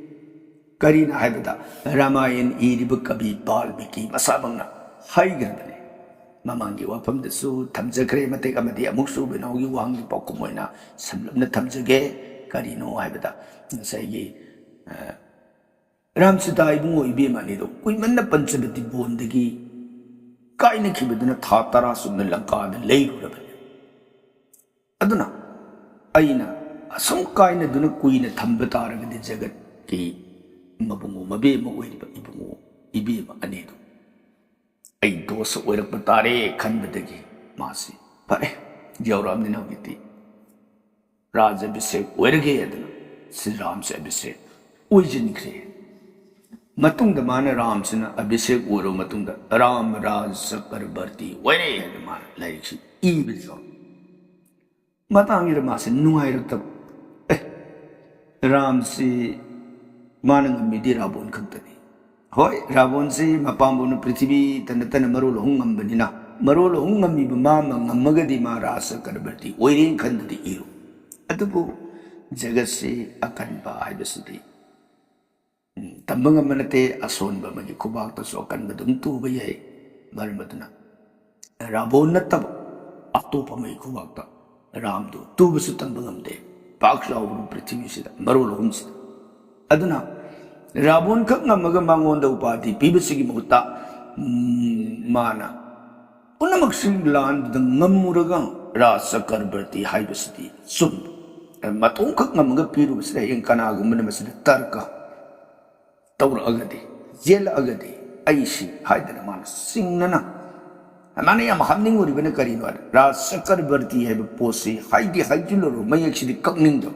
karina haibada Ramayan iriba kabi Balmiki masabangna haigar bani mamangi wafam da su tamjakre matek amadi amuk su binawi wang pakumoina samlamna tamjage karino haibada nasai Ramsita ibungo ibema nido kuimanna panchabati bondagi kaina khibaduna tha tara sumna lanka da leirurabani aduna aina asam kaina duna kuina thamba taragadi jagat ki mabungo mabema oiriba ibungo ibema anido ai dosa oirakpa tare khanbadagi masi pare jawramni nawgiti raja abhishek oirage aduna Sri Ram se abhishek oijinikre matungda mana Ram sina abhishek oiro matungda Ram Raj Chakrabarti oire hada mana lairikshi ibijo matangira masi nungairaktab Ram si mana ngamidi Ravon khaktani hoi Ravon si mapambona prithvi tanatana marol hongambanina marol hongammiba mama ngammagadi ma Raj Chakrabarti oire khandadi iru adubu jagat se akanba haibasidi tambang manate ason ba magi kubak ta so akan badum tu ba yai marmaduna Ravon natab akto pa mai kubak ta Ram do tu basu tambang amde pak saw prithvi sida marol hums aduna Ravon khak ngamaga mangon da upati pibasigi muta mana punamak singlan da ngamuraga Raj Chakrabarti haibasidi sum matong khak ngamaga piru sida yang kana gumna masida tarka Taura agadi, jela agadi, aisi, haidana mana singnana. Mana yang hamning uri bena kari nuar. Raj Chakrabarti hai posi, haidi haijuloro, mayak sidi kakning do.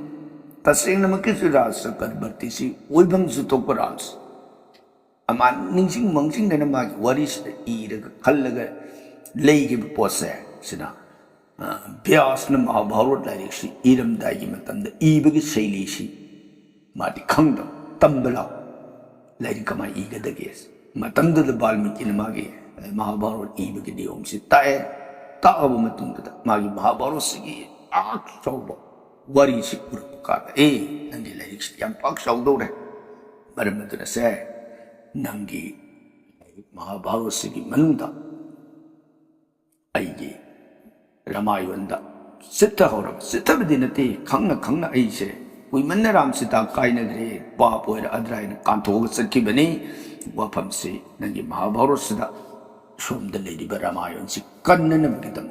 Tasing nama kisi Raj Chakrabarti si, oibang zutok parans. Aman ningsing mangsing dana magi waris ira kallaga leigi pose sina. Bias na Mahabharata lairik si, iram dagi matamda, ibagi saili si, mati kangda, tambala. Lain kama iga dages matamda da Balmiki na magi Mahabharata ibagi diyom si tae taabu matungda magi Mahabharata sige ak sauba wari si purapakata nangi lairik si yang pak saudo re maramadu na se nangi Mahabharata sige manungda aigi Ramayana sita horab sita badinati khangna aise we manna Ram Sita kaina gre bapo era adraina kanto sakki bani wafam se nangi Mahabharata sida somda lady Ramayan si kanna namgidam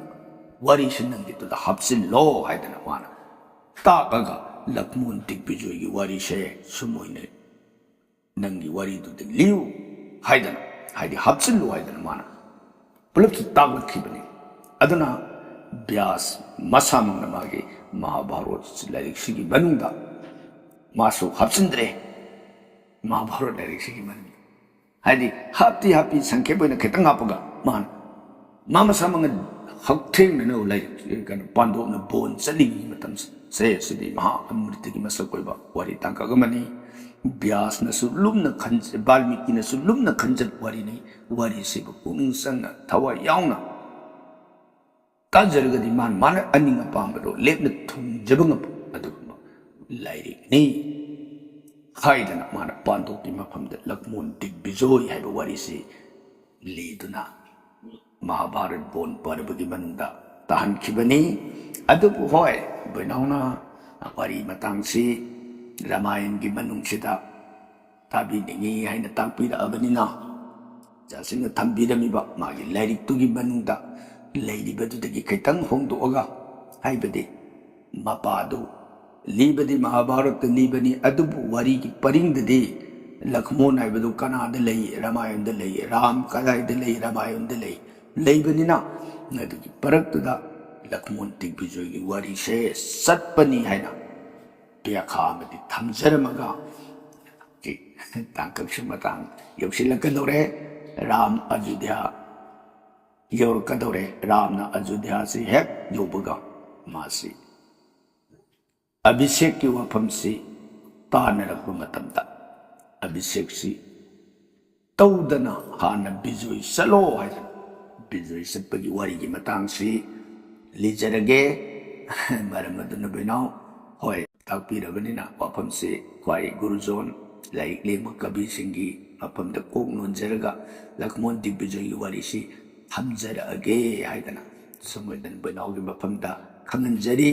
wari sinangi to the hapsin lo haidana wana ta kaga lakmun tikbijoy gi wari she sumoine nangi wari to the liu haidana haidi hapsin lo haidana mana pulap si taglat bani adana Vyas masamang namagi Mahabharata lairik sigi banungda masu hapsindre Mahabharata lairik sigi banungda haidi happy sangke boina ketang apaga man mama samang haktheng na no lairik kan pando na bon sali matam se sidi maha amrita gi masakoi ba wari tangka gamani Vyas na sulum na khanj Balmiki na sulum na khanjat wari ni wari se pung sang thawa yauna Tajaragadi man mana aninga pambaro lepna thung jabangap adugma lairik ni haidana mana pando ki mafamda lakmon digbijoy haiba wari se liduna Mahabharata bon parabagi manungda tahan khibani adubu hoy bainauna wari matang si Ramayan gi manung sida tabi ningi haina tangpira abanina jasinga thambirami ba magi lairik tu gi manungda Lady Badudagi Kaitang Hong to Oga, Haibadi, Mapado, Libadi Mahabharata Libani Adubu Wariki Paring the day, Lakmon Ibadu Kana the lay, Ramayan the lay, Ram Kalai the lay, Ramayan the lay, Labanina, Nadiki Parak to the Lakmon Tibijogi Wari She, Satpani Haina, Piakamati Tamzeramaga, Tankaksumatang, Yoshilakadore, Ram Ajudhya. Yorkadore Ramna Ajudhya se hek yobuga masi Abhishek ki wafam si taanarakpa matamda Abhishek si तौदना हाना बिजोई चलो है बिजोई चटपगी वारी की मतंगसी लीजरगे मरम अदुना बेनाव होय ताकपीरबनिना वाफम से क्वाई गुरुजोन like लेम कबी सिंगी मफम the Coke नोंजरगा लखमोन दिग्बिजोई वारी सी थमजरगे हाइदना समोदन बेनाव की मफम दा खंगंजरी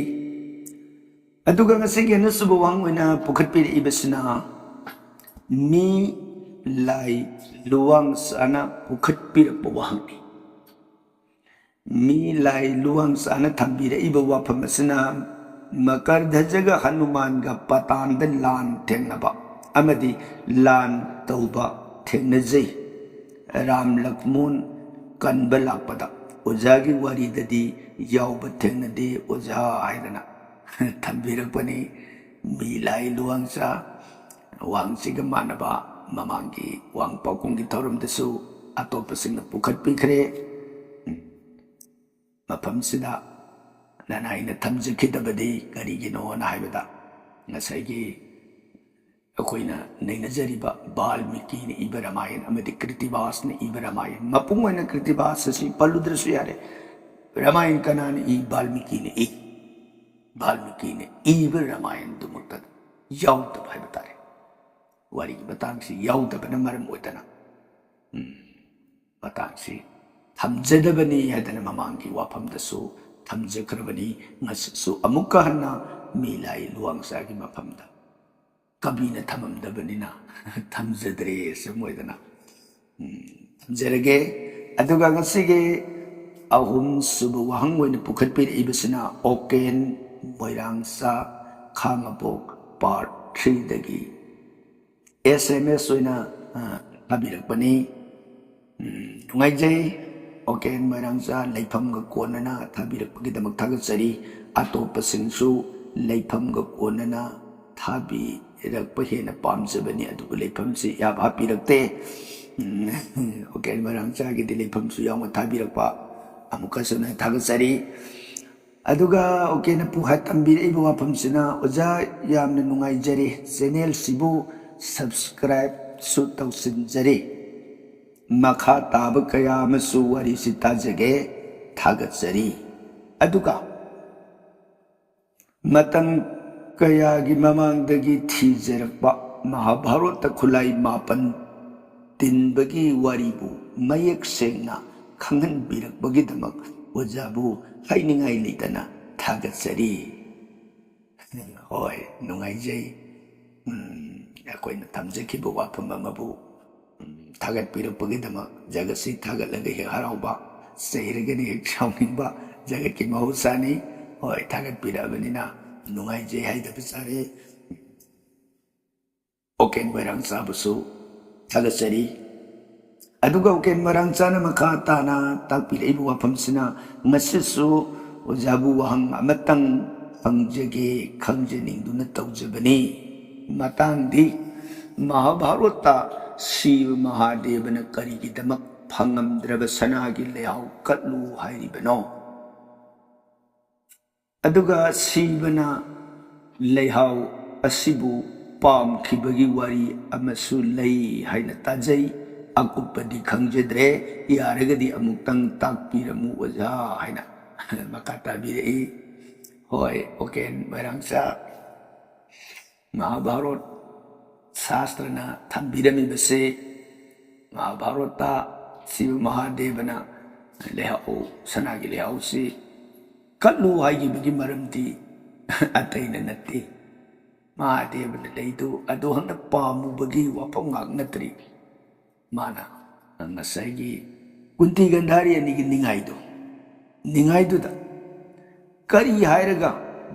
अदुगा ngasiगी नसुबो वांग ओइना पुखटपीरइबसिना मी लाई luang sana pukhitpirappa wahangni mi lai luang sana thambira iba wafam asina makardhajaga hanuman ga patan da lan thengnaba amadi lan tauba thengnajai ram lakmun kanba lakpada ojagi wari dadi yauba thengnade oja haidana thambirapani mi lai luang sa wangsiga manaba mamangi wang pakung ki thorum desu atop sing pukhat pikre mafam sida nanai na thamji khidabadi kari gi no na haibada ngasai gi akoina neina jariba balmiki ni ibaramayan amadi kritibas ni ibaramayan mapung na kritibas si paludrasu yare ramayan kanani i balmiki ni ibaramayan dumukta yaut bhaibata wari batangsi yaudabana maram oitana batangsi thamjadabani hadana mamangi wafamdasu thamjakrabani ngasu amukka hanna milai luangsa gi mafamda kabina thamamdabanina thamjadre samoidana thamjarage aduga ngasige ahum subu wahang oina pukhatpir ibasina oken moirangsa khangabok part 3 dagi SMS oina labirakpani nungaijai oken marangsa leifam ga konana thabirakpagi thagatsari atopasingsu leifam ga konana thabirakpa hena pamjabani adu leifam si yab hapirakte oken marangsa gi leifam su yaw thabirakpa amukasuna thagatsari aduga okena puhat ambir ibu wafamsina oja yamna nungaijari channel sibu subscribe su tausinjari makha taba kaya masu wari sitajage thagatsari aduga matang kaya gi mamangdagi thijarakpa mahabharata khulai mapan tinbagi waribu mayak sengna khangan birakbagi damak wajabu hainingai litana thagatsari hoy nungaijai akoina thamjakiba wafam amabu thagatpirapagidama jagasi thagalaga he harauba seiragani sauningba jagatki mahusani hoi thagatpirabanina nungaijai haidabasare oken barang sabusu thagatsari aduga oken barang sana makha tana takpiraibu wafamsina ngasisu ojabu wahang amatang pangjage khangjaningduna taujabani matang di Mahabharata Shiva Mahadevana karigi damak phangam draba sanagi leyau katlu hairibano aduga Shivana leyau asibu pam khibagi wari amasu lei haina tajai akupadi khangjadre yaragadi amuktang takpiramu waja haina makata birei hoi oken barangsa Mahabharata शास्त्रना थंबिरमी बसे महाभारता शिव महादेवना लेहाओ सनागी लेहाओ से कल्लू हाइगी बगी मरमती अतैना नत्ती महादेवना लेदो अदो हंग पामु बगी वाफम गाग नतरी माना ngसाइगी कुंती गंधारी अनिगी निंगाइदो दा करी हायरगा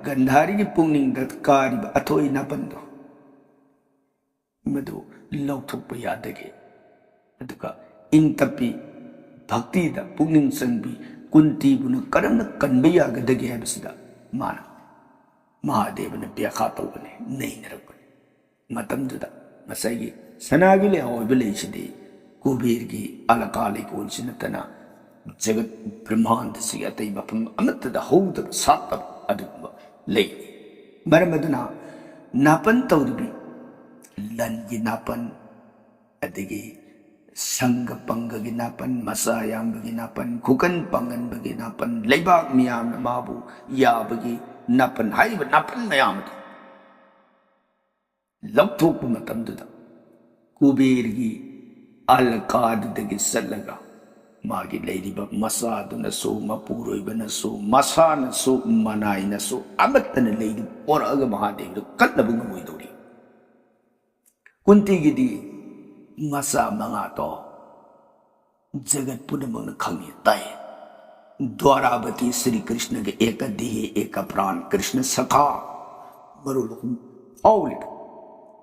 गंधारी की पुंगनिंग दा कारिबा अथोई नापंदो मधु लौथोप यादगे अदुगा इन तपी भक्ति दा पुनिंग संबी कुंती बुन करम कन्बे यागदगे हबसिदा माना महादेव ने ब्याखा तौबने नहीं नरबने मतमदुदा मसाइगी सनागी ले होइबले सिदे कुबेर की अलकाली कोन सिनतना जगत ब्रह्मांड से अतै मफम अमतदा हौद सात अदुबा ले मरमदुना नापन तौदबी लन की नापन अदगी Sangga panggagi napan, masayang bagi napan, kukan pangan bagi napan, leibak miyam na mabu, ya bagi napan, hai ba napan mayam ito. Laptok pa matam duda. Kubirgi alakad dagi salaga. Magi lady ba masado na so, mapuroy ba na so, masa na so, manay na so, amat na lady, ora aga mahating, katlabang mo ito rin. Kunti gidi, masa mga to, jagat po namang nakangitay. Dwarabati Sri Krishna ke eka dihi eka pran, Krishna sakha, marulok, aulit.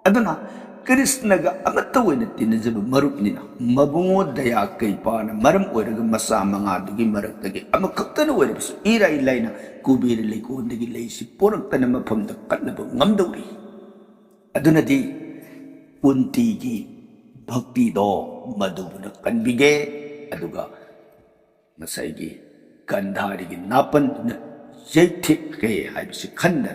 Ato na, Krishna ga amatawin at tinazab marup nina, mabungod daya kay pa na maram oraga masa mga dugi marak dagi, amakakta na wala so ira ilay na kubirilay ko dagi lay si porang tanama pamdakat na ba ngamdaw ri. Ato na di, untigi bhakti do madubuna kanbige aduga masaigi gandharigi napan na jaitik kay haibisi khanda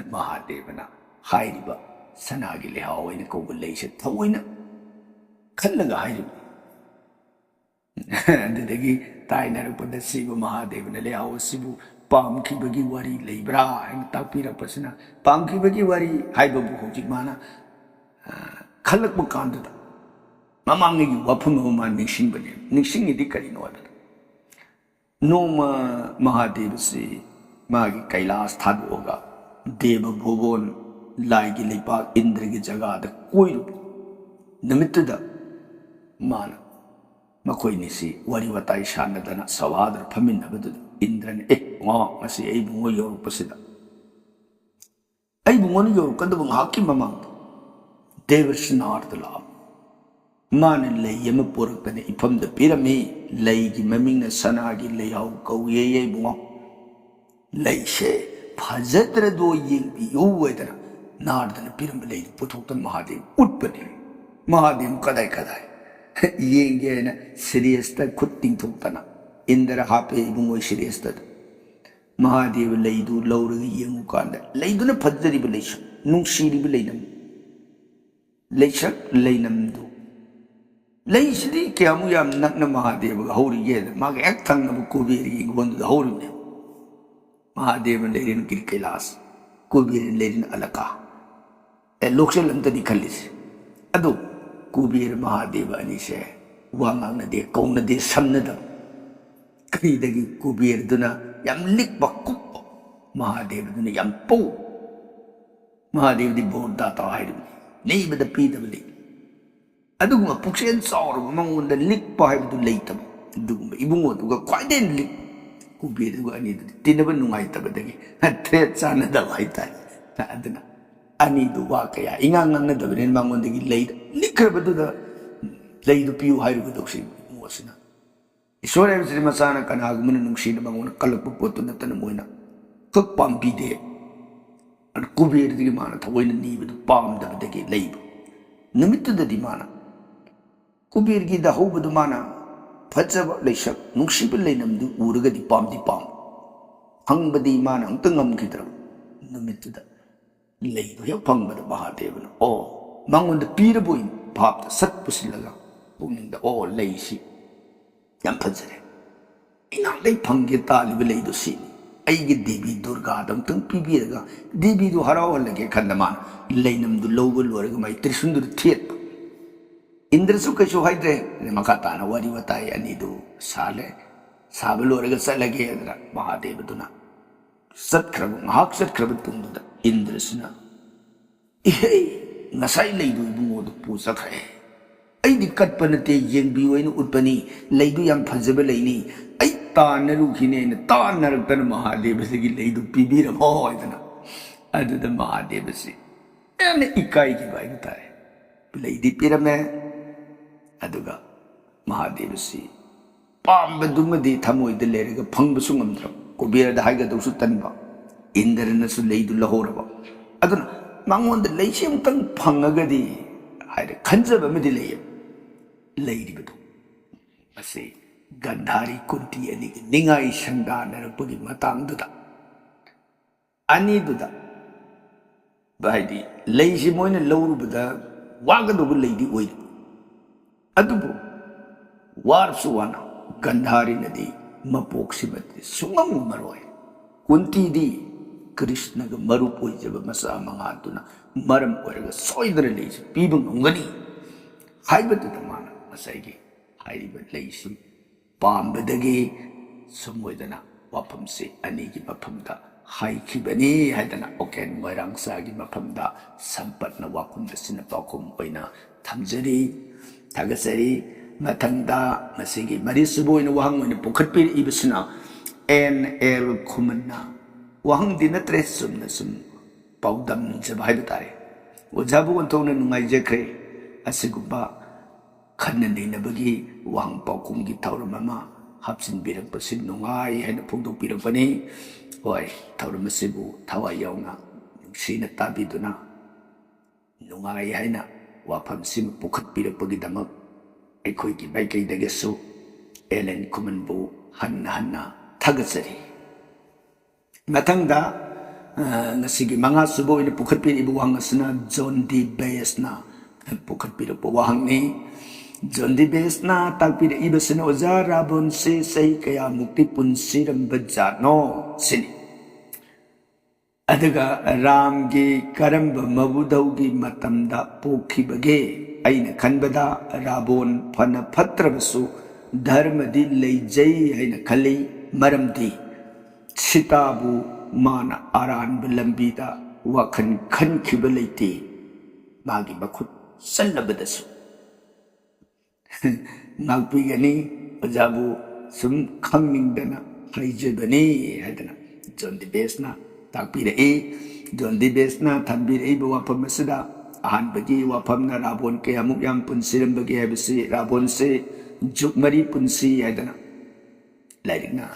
Mahadeva na hairiba sanagi lehawai na kogulay siya tawai na kalaga hairiba adudagi tayo na rupanda sibu Mahadeva na lehawa sibu pamkibagi wari laybra ang takpira pa sina pamkibagi wari haiba buhojik mana kalak makanda da mamang ngi wapun ma nixing bane nixing idi kari no da no ma Mahadeva se magi kailas thad hoga deva bhuvan lai gi lepa indra gi jaga da koi ru namit da mana makoi ni si wari watai shana da na sawadar phamin na badu indra ne nga masi ai bungo yor pasida ai bungo ni yor kad bung hakki mamang Devashinardala Mana lay yamapurkane ifam the pyramid lay gimaming na sanagi layaw kauye bunga lay she Pazatra do ying be uwedra Nardan pyramid lay putotan Mahadev Utpani Mahadev kadai kadai Ying na serious ta kutting totana Indra hape bungo serious ta Mahadev lay do lower ying ukanda lay do na Pazari relation nung shiri bilaynam Layshak laynamdu. Layshri kyamu yam nakna Mahadeva hori yeda. Mag ektang na kubiri gwandu hori ne. Mahadeva layrin kirkilas. Kubiri layrin alaka. Lokshal antani khalis. Ado kubir Mahadeva anise. Wangang na de kaung na de samna da. Kani dagi kubir duna yam likba kuppa. Mahadeva duna yam po. Mahadeva di bonda ta haidu. Nei bada pidabli aduguma puksen saur mangunda lik pa haibdu leitam aduguma ibungo duga kwaiden lik kubi duga ani tinaba nungai tabadagi threat sana da waitai na aduna ani du wa kaya ingangang na dabren mangundagi leid likrabadu da leidu piu hairu doksi mosina isore sri masana kanagumuna nungsi na manguna kalakpu potu na tanamoina kak pampide Kubir di mana tawai na ni bedu pam da bedagi leibu. Namitu da di mana. Kubir gi da hau bedu mana. Pajaba leishak nungsi be leinam du uraga di pam. Hang bedi mana ang tengam kita. Namitu da leibu ya pang beda Mahadeva na. Oh mangun da pira buin pap da sat pusilaga. Buning da oh leisi. Yang pajare. Inang lei pang kita libe leidu sini. Aigi Devi Durga dam tung pibiraga Devi du harawalage kandaman lainam du lowal waraga mai trisundur thiet Indra su kashu haidre ne makata na wari watai ani du sale sabal waraga salage adra Mahadeva duna satkrab hak satkrab tundu da Indra suna ngasai leidu bungo du pusa khae ai dikkat panate yengbi wainu utpani leidu yam phajaba leini ai Tanaru kine Tanaraktan Mahadeva sigi leidu pibira mo idana adu da Mahadeva si ane ikai ki bai tai leidi pirame aduga Mahadeva si pamba dumadi thamoi de lerega phangba su ngamdra kubira da haiga dosu tanba Indra na su leidu lahoraba aduna mangon de leishim tang phangagadi haide khanjaba medi leya leidi bedu ase Gandhari kunti ani ningai sangda narapagi matang duda ani duda baidi leisi moina lawru bada waga do leidi oi ꯑꯗꯨꯕꯨ ꯋꯥꯔꯁꯨ ꯋꯥꯅ ꯒꯟꯙꯥꯔꯤꯅꯗꯤ ꯃꯄꯣꯛꯁꯤꯃꯗꯤ ꯁꯨꯡꯉꯝ ꯉꯝꯃꯔꯣꯏ ꯀꯨꯟꯇꯤꯗꯤ ꯀ꯭ꯔꯤꯁꯅꯒ ꯃꯔꯨꯞ ꯑꯣꯏꯖꯕ ꯃꯆꯥ ꯃꯉꯥꯗꯨꯅ ꯃꯔꯝ ꯑꯣꯏꯔꯒ ꯁꯣꯏꯗꯅ ꯂꯩꯁꯤ ꯄꯤꯕ ꯉꯝꯒꯅꯤ ꯍꯥꯏꯕꯗꯨꯗ ꯃꯥꯅ ꯉꯁꯥꯏꯒꯤ ꯍꯥꯏꯔꯤꯕ ꯂꯩꯁꯤ ꯄꯥꯝꯕꯗꯒꯤ ꯁꯨꯝ ꯑꯣꯏꯗꯅ ꯋꯥꯐꯝꯁꯤ ꯑꯅꯤꯒꯤ ꯃꯐꯝꯗ ꯍꯥꯏꯈꯤꯕꯅꯤ ꯍꯥꯏꯗꯅ ꯑꯣꯀꯦꯟ ꯃꯣꯏꯔꯥꯡꯆꯥꯒꯤ ꯃꯐꯝꯗ ꯁꯝꯄꯠꯅ ꯋꯥꯐꯝ ꯑꯁꯤꯅ ꯄꯥꯎꯈꯨꯝ ꯑꯣꯏꯅ ꯊꯝꯖꯔꯤ ꯊꯥꯒꯠꯆꯔꯤ ꯃꯊꯪꯗ ꯃꯁꯤꯒꯤ ꯃꯔꯤꯁꯨꯕ ꯑꯣꯏꯅ ꯋꯥꯍꯪ ꯑꯣꯏꯅ ꯄꯨꯈꯠꯄꯤꯔꯛꯏꯕꯁꯤꯅ NL ꯈꯨꯃꯟꯅ ꯋꯥꯍꯪꯗꯤ ꯅꯠꯇ꯭ꯔꯦ ꯆꯨꯝꯅ ꯁꯨꯝ ꯄꯥꯎꯗꯝꯖꯕ ꯍꯥꯏꯕ ꯇꯥꯔꯦ ꯑꯣꯖꯥꯕꯨ ꯑꯣꯟꯊꯣꯛꯅ ꯅꯨꯡꯉꯥꯏꯖꯈ꯭ꯔꯦ ꯑꯁꯤꯒꯨꯝꯕ ꯈꯟꯅ ꯅꯩꯅꯕꯒꯤ ꯋꯥꯍꯪ ꯄꯥꯎꯈꯨꯝꯒꯤ ꯊꯧꯔꯝ ꯑꯃ ꯍꯥꯞꯆꯤꯟꯕꯤꯔꯛꯄꯁꯤ ꯅꯨꯡꯉꯥꯏ ꯍꯥꯏꯅ ꯐꯣꯡꯗꯣꯛꯄꯤꯔꯛꯄꯅꯤ ꯍꯣꯏ ꯊꯧꯔꯝ ꯑꯁꯤꯕꯨ ꯊꯋꯥꯏ ꯌꯥꯎꯅ ꯅꯨꯡꯁꯤꯅ ꯇꯥꯕꯤꯗꯨꯅ ꯅꯨꯡꯉꯥꯏ ꯍꯥꯏꯅ ꯋꯥꯐꯝꯁꯤꯃ ꯄꯨꯈꯠꯄꯤꯔꯛꯄꯒꯤꯗꯃꯛ ꯑꯩꯈꯣꯏꯒꯤ ꯃꯥꯏꯀꯩꯗꯒꯤꯁꯨ NL ꯈꯨꯃꯟꯕꯨ ꯍꯟꯅ ꯍꯟꯅ ꯊꯥꯒꯠꯆꯔꯤ ꯃꯊꯪꯗ ngasi manga subo ina pukhatpi ibu wahang asna John D. Bass-na pukhatpirukpa wahang ni John D. Bass-na takpir iba sina oza rabon se say kaya mukti punsiram bajano sini adaga ramgi karamba mabudaugi matamda pokhibage aina khanbada rabon phana phatrabasu dharmadi leijai aina khali maramdi sitabu mana aranba lambida wakhan khankhiba leite magi makhut sallabadasu ngakpigani ojabu sum khangmingdana haijabani hadana John D. Bass-na takpirei John D. Bass-na thambirei ba wafam asida ahanbagi wafamna rabon kayamuk yam punsirambagi habisi rabon se jukmari punsi hadana lairikna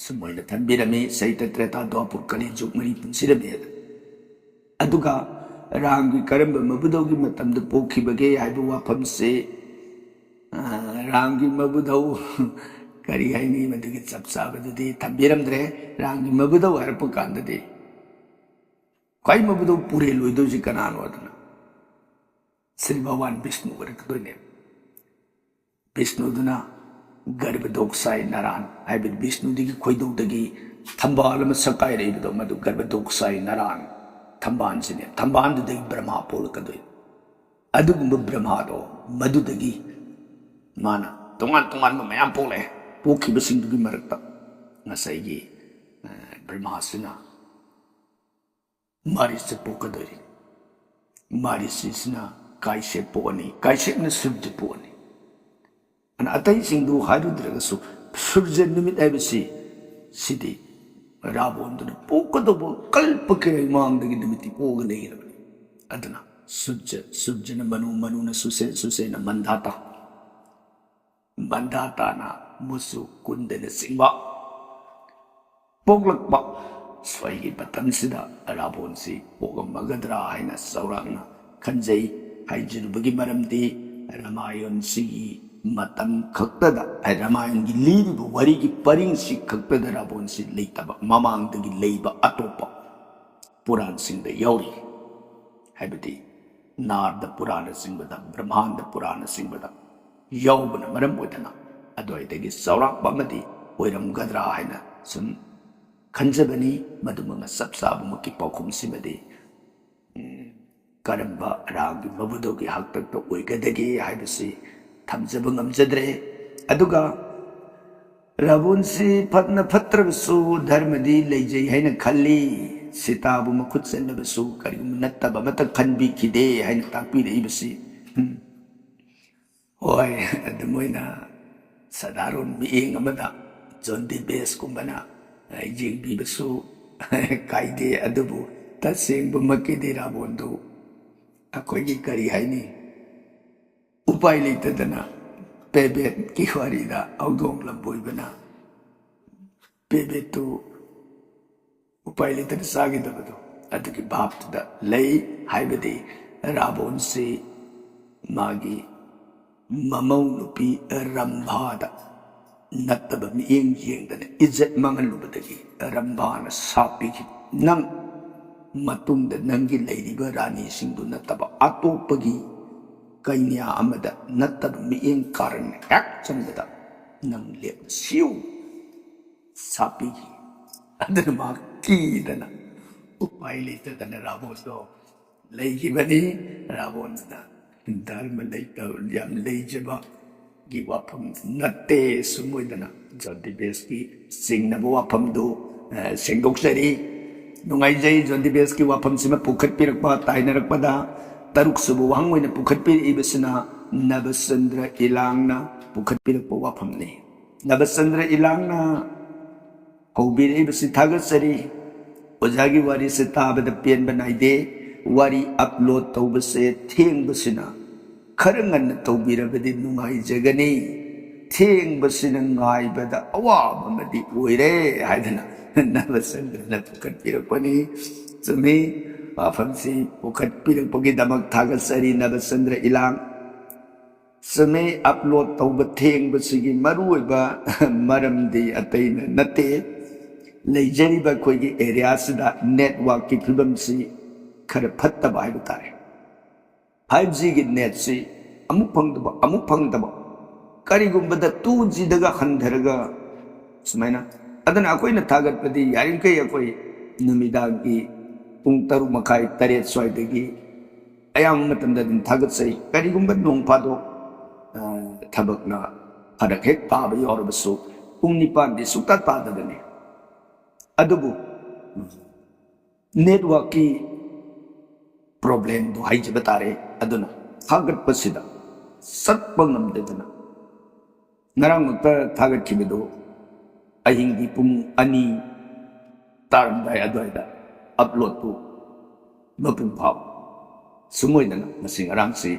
sumoyna thambirami saita treta dwapur kali jukmari punsirami aduga rangi karamba mabudogi matamda pokhibage haibu wafam se rangi mabudau kari haini madugi chapsabadudi thambiramdre rangi mabudau harpa kandade kai mabudau pure loidoji kanano aduna Sri Bhagwan Vishnu warakdoine Vishnu duna Garbhadoksai Naran haibid Vishnu digi khoidogdagi thambal ama sakai reibido madu Garbhadoksai Naran thamban sine thamban dudagi Brahma polkadoi adugumba Brahma do madudagi mana tongan mayam pole pokhibasingdugi marakta ngasai Brahma sina Marisa pokadoi Marisa sina kaise poni kaise na subje poni ana atai singdu hairudragasu surja nimit aibasi sidi rabonduna pokadobo kalpake mangdagi nimiti pogane aduna sujjana manu na suse na mandata na musu kundana singba poglakba swagi batamsida rabonsi pogamagadra haina saurangna khanjai haijirubagi maramdi Ramayan sigi matam khaktada Ramayan gi libu wari gi paring si khaktada rabonsi leitaba mamangdagi leiba atopa puran singda yauri haibati Narda Purana singbada Brahmanda Purana singbada yaubana maram oidana adoidagi saurakpa amadi oiramgadra haina sum khanjabani madumanga sapsabumaki paukhum simadi karamba ragi mabudogi haktakta oigadagi haibasi thamjaba ngamjadre aduga rabonsi phatna phatrabasu dharmadi leijai haina khalli sitabu makhut sennabasu karigum nattaba mata khanbi khide haina takpireibasi hoi adumoina sadaron mieng amada John D. Bass kumbana jingbibasu kaide adubu tasengba makide rabondu akoigi kari haini upai leitadana pebet ki warida audong lamboibana pebet tu upai leitad sagidabadu adugi bhaptuda lei haibadi rabonsi magi mamau nupi rambhada nattaba mieng yengdana ijat mangalubadagi rambhana sapi nang matungda nangi leiriba rani singdu nattaba atopagi ꯀꯩꯅ꯭ꯌꯥ ꯑꯃꯗ ꯅꯠꯇꯕ ꯃꯤꯠꯌꯦꯡ ꯀꯥꯔꯟꯅ ꯍꯦꯛ ꯆꯪꯕꯗ ꯅꯪ ꯂꯦꯞꯅ ꯁꯤꯌꯨ ꯁꯥꯄꯤꯈꯤ ꯑꯗꯨꯅ ꯃꯍꯥꯛ ꯀꯤꯗꯅ ꯎꯄꯥꯏ ꯂꯩꯇꯗꯅ ꯔꯥꯕꯣꯟꯗꯣ ꯂꯩꯈꯤꯕꯅꯤ ꯔꯥꯕꯣꯟꯗꯨꯅ ꯙꯔꯃ ꯂꯩꯇꯕ ꯌꯥꯝ ꯂꯩꯖꯕꯒꯤ ꯋꯥꯐꯝ ꯅꯠꯇꯦ ꯁꯨꯝ ꯑꯣꯏꯗꯅ ꯖꯣꯟꯗꯤꯕꯦꯁꯀꯤ ꯆꯤꯡꯅꯕ ꯋꯥꯐꯝꯗꯨ ꯁꯦꯡꯗꯣꯛꯆꯔꯤ ꯅꯨꯡꯉꯥꯏꯖꯩ ꯖꯣꯟꯗꯤꯕꯦꯁꯀꯤ ꯋꯥꯐꯝꯁꯤꯃ ꯄꯨꯈꯠꯄꯤꯔꯛꯄ ꯇꯥꯏꯅꯔꯛꯄꯗ ꯇꯔꯨꯛꯁꯨꯕ ꯋꯥꯍꯪ ꯑꯣꯏꯅ ꯄꯨꯈꯠꯄꯤꯔꯛꯏꯕꯁꯤ나 ꯅꯕꯆꯟꯗ꯭ꯔ ꯏꯂꯥꯡꯅ ꯄꯨꯈꯠꯄꯤꯔꯛꯄ ꯋꯥꯐꯝꯅꯤ ꯅꯕꯆꯟꯗ꯭ꯔ ꯏꯂꯥꯡꯅ ꯍꯧꯕꯤꯔꯛꯏꯕꯁꯤ ꯊꯥꯒꯠꯆꯔꯤ ꯑꯣꯖꯥꯒꯤ ꯋꯥꯔꯤꯁꯦ ꯇꯥꯕꯗ ꯄꯦꯟꯕ ꯅꯥꯏꯗꯦ wari upload tawbase thengbasina khara nganna tawbirabadi nungaijagani thengbasina ngaibada awaba madi oire haidana nabasandra pukatpirakpani chumi wafamsi pukatpirakpagi damak thagasari nabasandra ilang chumi upload tawba thengbasigi maruiba maramdi ataina nate leijariba koigi area sida network ki phibamsi खरे फत्तबा है बतारे 5G की net से अमुक फंगदबा करीगुंबदा 2G दगा हंधरगा सुमाइना अदना अकोई न थागत प्रति यारिन के अकोई नुमिदाग की पुंग तरु मखाई तरेत स्वाइदगी अयाम मतंदा दिन थागत सही करीगुंबा नोंग पादो थबकना हरक हेक ताब योरबसु पुंग निपान दि सुक्ता ताददने अदुबु नेटवर्क की प्रॉब्लम दो हाई जब तारे अदुना थागत पसिदा सत्पंगम देदना नरंग उत्तर थागत की बिदो अहिंगी पुंग अनि तारंदाय अद्वैदा अपलोड तो मपुंग भाव सुमोइदना मसिंग अरांग से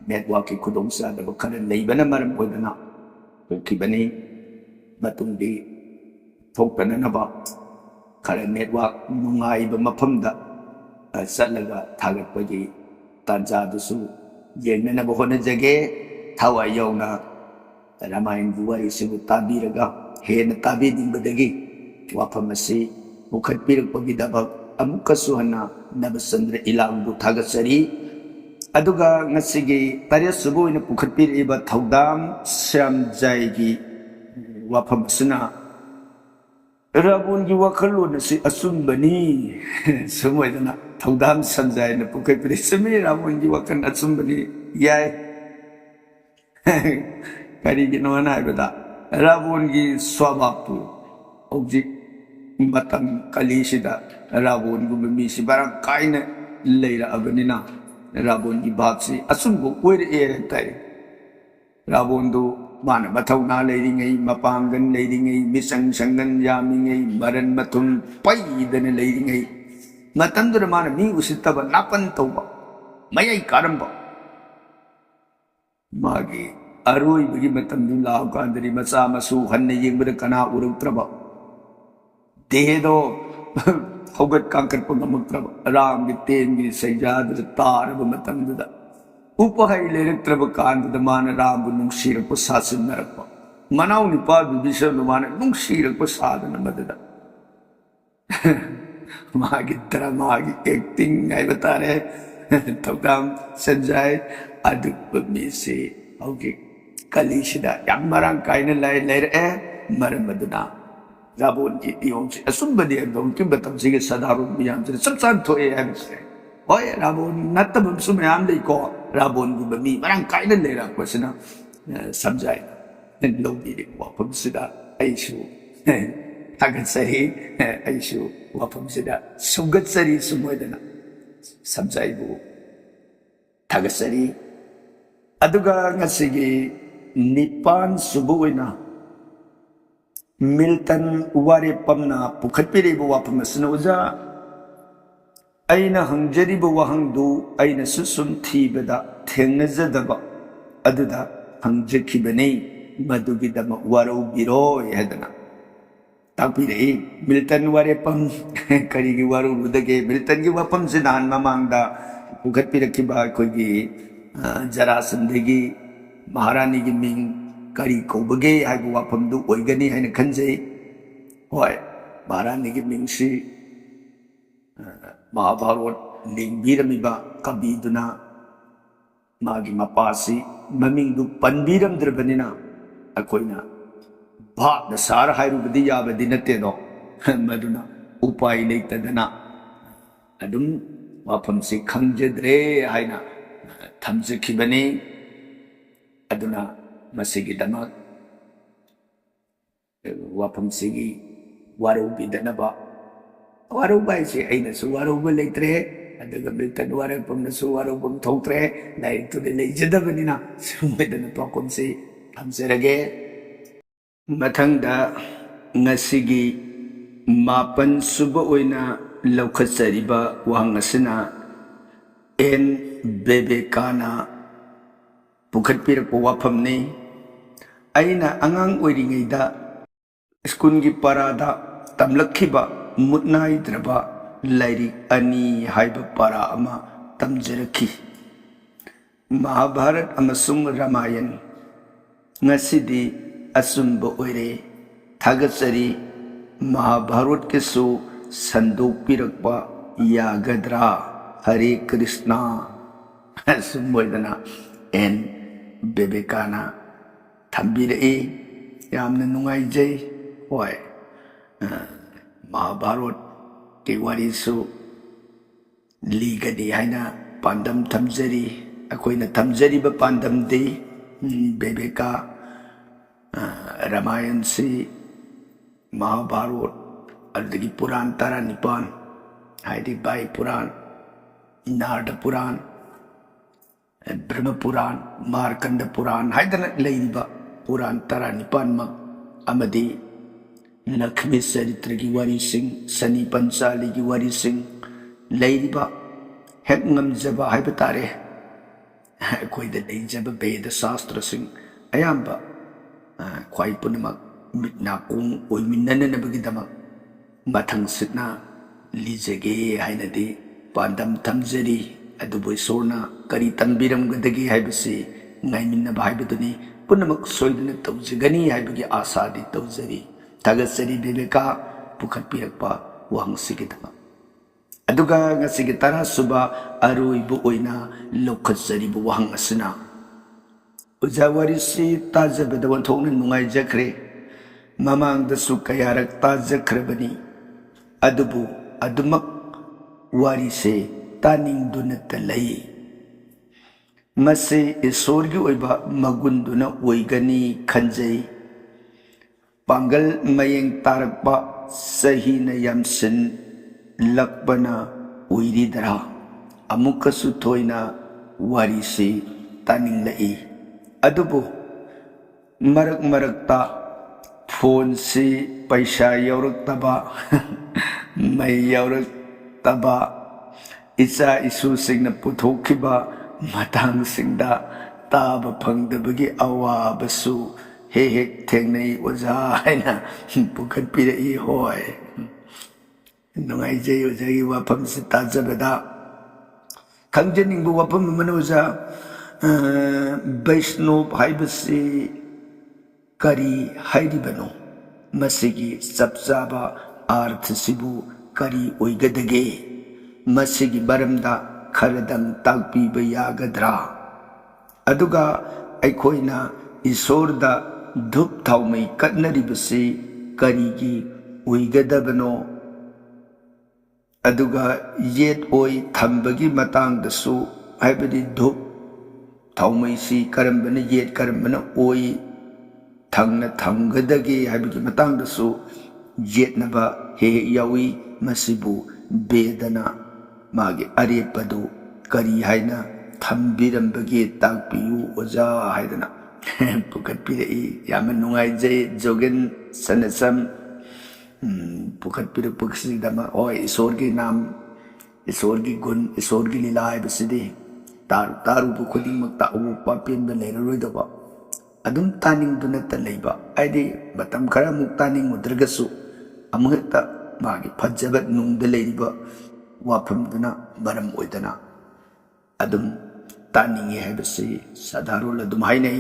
नेटवर्क की खुदों से अदब खरे लेबना मरम होइदना की बनी मतुंगी थोकना नबा खरे नेटवर्क नुंगाई बमफमदा चलगा थागतपगी तांजादुसु येंगनबो होनजगे थावा यौना रामायण वारीसिबु ताबीरगा हेन ताबीदिंबदगी वाफमसी मुखत्पिरकपगिदबक अमुकसु हना नबचंद्र इलांगबु थागसरी अदुगा ngasiगी तारेसुबु इन पुखत्पिरिबा थौदाम श्यामजाईगी वाफमसना रावण की वखलों से असुंबनी सुमोइदना थौदाम संजाय ने पुके प्रेसमे रावण की वखन असुंबनी याय करी की नोना बता रावण की स्वभाव तो ओजी मतम कलीसिदा रावण को मी से बारा काइने लेरा अबनिना रावण की बात से असुंबो कोइरे एरताय रावण दो मान मथौना लेरिङै मपांगन लेरिङै मिसंग संगन यामिङै मरन मथुम पैदन लेरिङै मतंदुर मान मी उसितब नापन तौबा मयै कारंबा मागे अरोई बगी मतंदु लाव कांदरी मचा मसु हन्ने येंगबद कना उरुत्रबा देदो हौगत कांकर पगमत्रबा राम की तेन की सैजाद तारब मतंदुदा उपहाई लेरत्रब कांद मान राम नुंगसीरप सासिनरप मनाव निपा विभीषण मान नुंगसीरप साधन मददा मागी ड्रामागी एक्टिंग आई बता रहे थौदाम संजय अदुप में से होगी कलीसिदा याम मरंग काइने लाय लेरे मरम मदना रावण की तियों से असुंबदी एकदम कि बतम से सदारू मियाम से सब सान थोए है बिसे ओए रावण नतब सुमयाम लेको रावण की बमी मरंग काइने लेरा क्वेश्चन समझाए लोगी वापम सिदा ऐशु थागतसरी ऐशु वापम सिदा सुगतसरी सुमोदना समझाइबु थागतसरी अदुगा ngasiगी निपान सुबुइना मिल्टन वारेपमना पुखत्पिरिबु वापमसना उजा अइना हंगजरिबु वहंगदु अइना सुसुम थीबदा थेंगजदबा अदुदा हंगजखिबने मदुगिदम वारो बिरो यदना तापिरे मिल्टन वारेपम करिगी वारो बुदगे मिल्टन की वापम से नान ममांगदा पुखत्पिरखिबा कोगी जरासंधगी महारानी की मिंग करी कौबगे हाइबु वाफमदु ओइगनी हाइना खंजै होय महारानी की मिंगसी महाभारत लिंबिरमिबा कबिदुना मागी मपासी ममिंगदु पनबीरमद्रबनिना अखोइना भाप द सार हाइरुबदि याबदि नतेदो मदुना उपाय लेतदना अदुम वाफमसि खंजद्रे हाइना थमजखिबनी अदुना मसिगी दमक वाफमसिगी वारुबिदनबा वारुबा इसे अइनसु वारुबा लेत्रे अदुगा ब्रिटन वारपमनसु वारुबम थौत्रे लाइरिक्तुदि लेजदबनिना सुमदना पाकोमसि थमजरगे मथंगदा ngasiगी मापन सुब ओइना लौखसरिबा वहांगसना एन बेबेकाना पुखटपिरपो वाफमनी अइना अंगांग ओइरिङैदा स्कूलगी पारादा तमलखिबा मुतनाइद्रबा लाइरिक अनि हाइबा पारा अमा तमजरखि महाभारत अमसुंग रामायण ngasidi असुंब ओइरे थागसरी महाभारत के सु संदोकपिरकपा यागद्रा हरे कृष्णा असुंबोइदना एन बेबेकाना थंबिरई यामना नुंगाइजै होय महाभारत के वारिसु लीगदी हाइना पांडम थमजरी अखोइना थमजरीबा पांडमदि बेबेका रामायण से महाभारत अदगी पुराण तारा निपान हाइदी बाई पुराण नारद पुराण ब्रह्म पुराण मार्कंड पुराण हाइदना लेइबा पुराण तारा निपान मक अमदी लक्ष्मी चरित्र की वारी सिंह सनी पंचाली की वारी सिंह लेइबा हेक ngамजबा हाइबा तारे अखोइदा लेइजबा वेद शास्त्र सिंह अयाम्बा ख्वाई पुनमक मिटना कुंग ओइमिन्ननबगिदमक मथंग सितना लीजगे हाइनदि पांडम थमजरी अदुबो इसोरना करी तंबिरमगदगी हाइबसि ngaiminnaba हाइबदुनि पुनमक सोइदना तौजगनी हाइबगी आशादि तौजरी थागसरी बेबेका पुखटपिरकपा वहांसिगिदमा अदुगा ngasiगी तरा सुबा अरुइबु ओइना लौखसरिबु वहांगसना उजावारिसी ताजबद वंथोंना नुंगाइजख्रे ममांगदसु कयारक ताजख्रबनी अदुबु अदुमक वारिसे तानिंगदुनत लई मसे ईश्वरगी ओइबा मगुंदुना ओइगनी खंजै पांगल मयेंग तारकपा सहीना यमसिन लकबना ओइरिदरा अमुकसु थोइना वारिसे तानिंगलई अदुबु मरक मरकता फोन से पैसा यौरक्तबा मई यौरक्तबा इचा इसु सिंगना पुथोखिबा मतंग सिंगदा ताब फंगदबगी अवाबसु हे हे थेंगनै ओजा हाइना पुखटपिरई होय नुंगाइजै ओजागी वाफम से ताजबदा खंजनिंगबु वाफम अमना ओजा वैष्णव हाइबसी करी हाइरिबनो मसिगी चपचाबा अर्थ सिबु करी ओइगदगे मसिगी बरमदा खरदंग ताकपीबा यागद्रा अदुगा अखोइना ईश्वरदा धूप थाउमै कटनरिबसी करीगी ओइगदबनो अदुगा येत ओइ थंबगी मतंगदसु हाइबदी धूप थाउमैसी करम्बना येत करम्बना ओइ थंगना थंगदगे हाइबगी मतंगदसु येतनबा हे यावी मसिबु बेदना मागे अरेपदु करी हाइना थंबिरम्बगे ताकपियु ओजा हाइदना पुखटपिरई यामन नुंगाइजै जोगेन सनसम पुखटपिरपक्सिदमा ओय ईश्वर के नाम ईश्वर की गुण ईश्वर की लीला हाइबसिदि तारु तारुबु खुदिंगमक्ता अवुपा पेनबा लेररोइदबा अदुम तानिंगदुनत लेबा आइदि मतम खरा मुक तानिंगुद्रगसु अमहता मागी फज्जब नुंगद लेरिबा वाफमदुना मरम ओइदना अदुम तानिंगे हाइबसि साधारण अदुम हाइनै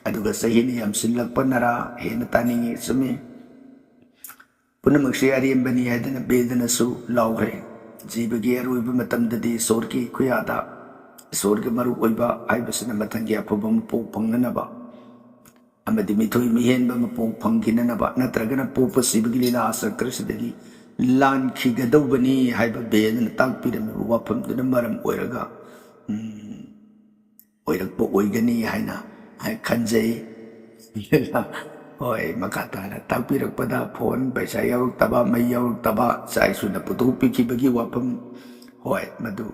अदुगा सहीनि यमसिनलकपनरा हेना तानिंगे सुमे पुनमक्से अरेमबनी हाइदना बेदनसु लाउग्रे जीवगी अरोइबा मतमददि ईश्वर की खुयादा ꯏꯁꯣꯔꯒꯤ ꯃꯔꯨ ꯑꯣꯏꯕ ꯍꯥꯏꯕꯁꯤꯅ ꯃꯊꯪꯒꯤ ꯑꯐꯕ ꯃꯄꯣꯛ ꯐꯪꯅꯅꯕ ꯑꯃꯗꯤ ꯃꯤꯊꯣꯏ ꯃꯤꯍꯦꯟꯕ ꯃꯄꯣꯛ ꯐꯪꯈꯤꯅꯅꯕ ꯅꯠꯇ꯭ꯔꯒꯅ ꯄꯣꯛꯄ ꯁꯤꯕꯒꯤ ꯂꯤꯂꯥ ꯆꯛꯀ꯭ꯔꯁꯤꯗꯒꯤ ꯂꯥꯟꯈꯤꯒꯗꯧꯕꯅꯤ ꯍꯥꯏꯕ ꯕꯦꯗꯅ ꯇꯥꯛꯄꯤꯔꯝꯃꯤꯕ ꯋꯥꯐꯝꯗꯨꯅ ꯃꯔꯝ ꯑꯣꯏꯔꯒ ꯑꯣꯏꯔꯛꯄ ꯑꯣꯏꯒꯅꯤ ꯍꯥꯏꯅ ꯈꯟꯖꯩ ꯍꯣꯏ ꯃꯈꯥ ꯇꯥꯅ ꯇꯥꯛꯄꯤꯔꯛꯄꯗ ꯐꯣꯟ ꯄꯩꯁꯥ ꯌꯥꯎꯔꯛꯇꯕ ꯃꯩ ꯌꯥꯎꯔꯛꯇꯕ ꯏꯆꯥ ꯏꯁꯨꯅ ꯄꯨꯊꯣꯛꯄꯤꯈꯤꯕꯒꯤ ꯋꯥꯐꯝ ꯍꯣꯏ ꯃꯗꯨ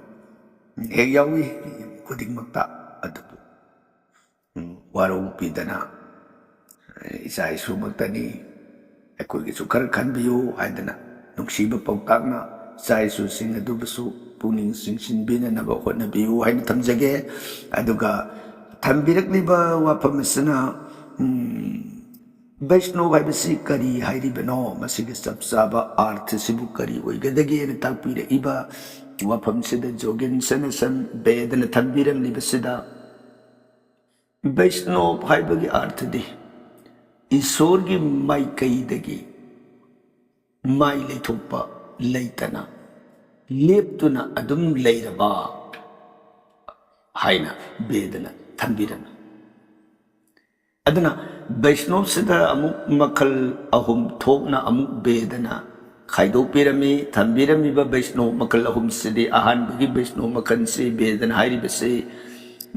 ꯍꯦꯛ ꯌꯥꯎꯏ ꯈꯨꯗꯤꯡꯃꯛꯇ ꯑꯗꯨꯕꯨ ꯋꯥꯔꯧꯕꯤꯗꯅ ꯏꯆꯥ ꯏꯁꯨꯃꯛꯇꯅꯤ ꯑꯩꯈꯣꯏꯒꯤꯁꯨ ꯈꯔ ꯈꯟꯕꯤꯌꯨ ꯍꯥꯏꯗꯅ ꯅꯨꯡꯁꯤꯕ ꯄꯥꯎꯇꯥꯛꯅ ꯏꯆꯥ ꯏꯁꯨꯁꯤꯡ ꯑꯗꯨꯕꯨꯁꯨ ꯄꯨꯛꯅꯤꯡ ꯆꯤꯡꯁꯤꯟꯕꯤꯅꯅꯕ ꯍꯣꯠꯅꯕꯤꯌꯨ ꯍꯥꯏꯅ ꯊꯝꯖꯒꯦ ꯑꯗꯨꯒ ꯊꯝꯕꯤꯔꯛꯂꯤꯕ ꯋꯥꯐꯝ ꯑꯁꯤꯅ ꯕꯩꯁꯅꯣꯕ ꯍꯥꯏꯕꯁꯤ ꯀꯔꯤ ꯍꯥꯏꯔꯤꯕꯅꯣ ꯃꯁꯤꯒꯤ ꯆꯞ ꯆꯥꯕ ꯑꯥꯔꯊꯁꯤꯕꯨ ꯀꯔꯤ ꯑꯣꯏꯒꯗꯒꯦꯅ ꯇꯥꯛꯄꯤꯔꯛꯏꯕ ꯋꯥꯐꯝꯁꯤꯗ ꯖꯣꯒꯤꯟ ꯁꯅꯁꯟ ꯕꯦꯗꯅ ꯊꯝꯕꯤꯔꯝꯂꯤꯕꯁꯤꯗ ꯕꯩꯁꯅꯣꯕ ꯍꯥꯏꯕꯒꯤ ꯑꯥꯔꯊꯗꯤ ꯏꯁꯣꯔꯒꯤ ꯃꯥꯏꯀꯩꯗꯒꯤ ꯃꯥꯏ ꯂꯩꯊꯣꯛꯄ ꯂꯩꯇꯅ ꯂꯦꯞꯇꯨꯅ ꯑꯗꯨꯝ ꯂꯩꯔꯕ ꯍꯥꯏꯅ ꯕꯦꯗꯅ ꯊꯝꯕꯤꯔꯝꯃꯤ ꯑꯗꯨꯅ ꯕꯩꯁꯅꯣꯕꯁꯤꯗ ꯑꯃꯨꯛ ꯃꯈꯜ ꯑꯍꯨꯝ ꯊꯣꯛꯅ ꯑꯃꯨꯛ ꯕꯦꯗꯅ ꯈꯥꯏꯗꯣꯛꯄꯤꯔꯝꯃꯤ ꯊꯝꯕꯤꯔꯝꯃꯤꯕ ꯕꯩꯁꯅꯣꯕ ꯃꯈꯜ ꯑꯍꯨꯝꯁꯤꯗꯤ ꯑꯍꯥꯟꯕꯒꯤ ꯕꯩꯁꯅꯣꯕ ꯃꯈꯜꯁꯤ ꯕꯦꯗꯅ ꯍꯥꯏꯔꯤꯕꯁꯤ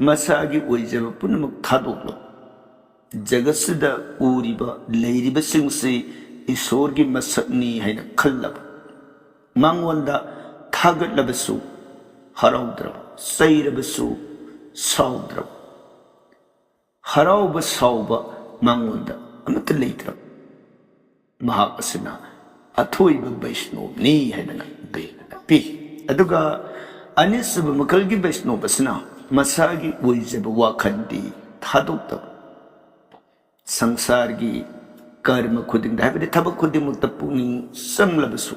ꯃꯁꯥꯒꯤ ꯑꯣꯏꯖꯕ ꯄꯨꯝꯅꯃꯛ ꯊꯥꯗꯣꯛꯂꯕ ꯖꯒꯠꯁꯤꯗ ꯎꯔꯤꯕ ꯂꯩꯔꯤꯕꯁꯤꯡꯁꯤ ꯏꯁꯣꯔꯒꯤ ꯃꯁꯛꯅꯤ ꯍꯥꯏꯅ ꯈꯜꯂꯕ ꯃꯉꯣꯟꯗ ꯊꯥꯒꯠꯂꯕꯁꯨ ꯍꯔꯥꯎꯗ꯭ꯔꯕ ꯆꯩꯔꯕꯁꯨ ꯁꯥꯎꯗ꯭ꯔꯕ ꯍꯔꯥꯎꯕ ꯁꯥꯎꯕ ꯃꯉꯣꯟꯗ ꯑꯃꯠꯇ ꯂꯩꯇ꯭ꯔꯕ ꯃꯍꯥꯛ ꯑꯁꯤꯅ ꯑꯊꯣꯏꯕ ꯕꯩꯁꯅꯣꯕꯅꯤ ꯍꯥꯏꯗꯅ ꯕꯦꯗꯅ ꯄꯤ ꯑꯗꯨꯒ ꯑꯅꯤꯁꯨꯕ ꯃꯈꯜꯒꯤ ꯕꯩꯁꯅꯣꯕ ꯑꯁꯤꯅ ꯃꯁꯥꯒꯤ ꯑꯣꯏꯖꯕ ꯋꯥꯈꯜꯗꯤ ꯊꯥꯗꯣꯛꯇꯕ ꯁꯪꯁꯥꯔꯒꯤ ꯀꯔꯃ ꯈꯨꯗꯤꯡꯗ ꯍꯥꯏꯕꯗꯤ ꯊꯕꯛ ꯈꯨꯗꯤꯡꯃꯛꯇ ꯄꯨꯛꯅꯤꯡ ꯆꯪꯂꯕꯁꯨ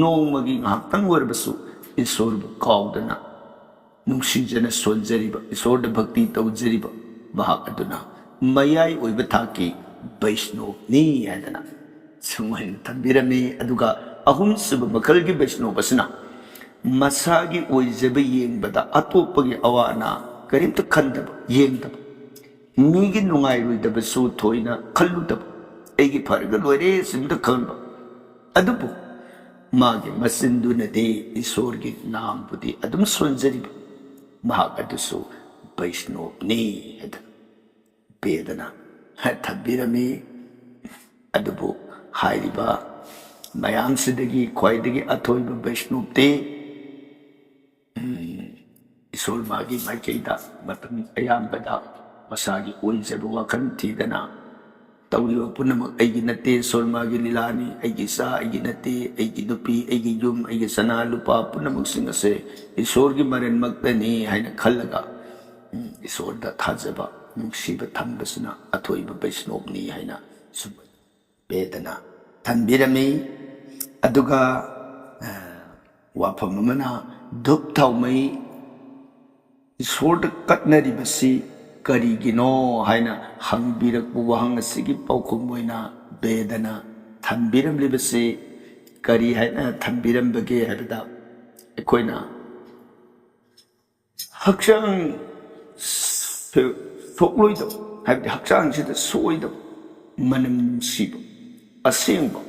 ꯅꯣꯡꯃꯒꯤ ꯉꯥꯏꯍꯥꯛꯇꯪ ꯑꯣꯏꯔꯕꯁꯨ ꯏꯁꯣꯔꯕꯨ ꯀꯥꯎꯗꯅ ꯅꯨꯡꯁꯤꯖꯅ ꯁꯣꯟꯖꯔꯤꯕ ꯏꯁꯣꯔꯗ ꯚꯛꯇꯤ ꯇꯧꯖꯔꯤꯕ ꯃꯍꯥꯛ ꯑꯗꯨꯅ ꯃꯌꯥꯏ ꯑꯣꯏꯕ ꯊꯥꯛꯀꯤ ꯕꯩꯁꯅꯣꯕꯅꯤ ꯍꯥꯏꯗꯅ ꯁꯨꯃꯥꯏꯅ ꯊꯝꯕꯤꯔꯝꯃꯤ ꯑꯗꯨꯒ ꯑꯍꯨꯝꯁꯨꯕ ꯃꯈꯜꯒꯤ ꯕꯩꯁꯅꯣꯕ ꯑꯁꯤꯅ ꯃꯁꯥꯒꯤ ꯑꯣꯏꯖꯕ ꯌꯦꯡꯕꯗ ꯑꯇꯣꯞꯄꯒꯤ ꯑꯋꯥ ꯑꯅꯥ ꯀꯔꯤꯝꯇ ꯈꯟꯗꯕ ꯌꯦꯡꯗꯕ ꯃꯤꯒꯤ ꯅꯨꯡꯉꯥꯏꯔꯣꯏꯗꯕꯁꯨ ꯊꯣꯏꯅ ꯈꯜꯂꯨꯗꯕ ꯑꯩꯒꯤ ꯐꯔꯒ ꯂꯣꯏꯔꯦ ꯁꯤꯝꯇ ꯈꯟꯕ ꯑꯗꯨꯕꯨ ꯃꯥꯒꯤ ꯃꯆꯤꯟꯗꯨꯅꯗꯤ ꯏꯁꯣꯔꯒꯤ ꯅꯥꯝꯕꯨꯗꯤ ꯑꯗꯨꯝ ꯁꯣꯟꯖꯔꯤꯕ ꯃꯍꯥꯛ ꯑꯗꯨꯁꯨ ꯕꯩꯁꯅꯣꯕꯅꯤ ꯍꯥꯏꯗꯅ ꯕꯦꯗꯅ ꯊꯝꯕꯤꯔꯝꯃꯤ ꯑꯗꯨꯕꯨ ꯍꯥꯏꯔꯤꯕ ꯃꯌꯥꯝꯁꯤꯗꯒꯤ ꯈ꯭ꯋꯥꯏꯗꯒꯤ ꯑꯊꯣꯏꯕ ꯕꯩꯁꯅꯣꯕꯇꯤ ꯏꯁꯣꯔ ꯃꯥꯒꯤ ꯃꯥꯏꯀꯩꯗ ꯃꯇꯝ ꯑꯌꯥꯝꯕꯗ ꯃꯁꯥꯒꯤ ꯑꯣꯏꯖꯕ ꯋꯥꯈꯜ ꯊꯤꯗꯅ ꯇꯧꯔꯤꯕ ꯄꯨꯝꯅꯃꯛ ꯑꯩꯒꯤ ꯅꯠꯇꯦ ꯏꯁꯣꯔ ꯃꯥꯒꯤ ꯂꯤꯂꯥꯅꯤ ꯑꯩꯒꯤ ꯏꯆꯥ ꯑꯩꯒꯤ ꯅꯠꯇꯦ ꯑꯩꯒꯤ ꯅꯨꯄꯤ ꯑꯩꯒꯤ ꯌꯨꯝ ꯑꯩꯒꯤ ꯁꯅꯥ ꯂꯨꯄꯥ ꯄꯨꯝꯅꯃꯛꯁꯤꯡ ꯑꯁꯦ ꯏꯁꯣꯔꯒꯤ ꯃꯔꯟꯃꯛꯇꯅꯤ ꯍꯥꯏꯅ ꯈꯜꯂꯒ ꯏꯁꯣꯔꯗ ꯊꯥꯖꯕ ꯅꯨꯡꯁꯤꯕ ꯊꯝꯕꯁꯤꯅ ꯑꯊꯣꯏꯕ ꯕꯩꯁꯅꯣꯕꯅꯤ ꯍꯥꯏꯅ ꯁꯨꯝ ꯕꯦꯗꯅ ꯊꯝꯕꯤꯔꯝꯃꯤ ꯑꯗꯨꯒ ꯋꯥꯐꯝ ꯑꯃꯅ ꯙꯨꯞ ꯊꯥꯎꯃꯩ ꯏꯁꯣꯔꯗ ꯀꯠꯅꯔꯤꯕꯁꯤ ꯀꯔꯤꯒꯤꯅꯣ ꯍꯥꯏꯅ ꯍꯪꯕꯤꯔꯛꯄ ꯋꯥꯍꯪ ꯑꯁꯤꯒꯤ ꯄꯥꯎꯈꯨꯝ ꯑꯣꯏꯅ ꯕꯦꯗꯅ ꯊꯝꯕꯤꯔꯝꯂꯤꯕꯁꯤ ꯀꯔꯤ ꯍꯥꯏꯅ ꯊꯝꯕꯤꯔꯝꯕꯒꯦ ꯍꯥꯏꯕꯗ ꯑꯩꯈꯣꯏꯅ ꯍꯛꯆꯥꯡ ꯁꯣꯛꯂꯣꯏꯗꯕ ꯍꯥꯏꯕꯗꯤ ꯍꯛꯆꯥꯡꯁꯤꯗ ꯁꯣꯛꯑꯣꯏꯗꯕ ꯃꯅꯝ ꯅꯨꯡꯁꯤꯕ ꯑꯁꯦꯡꯕ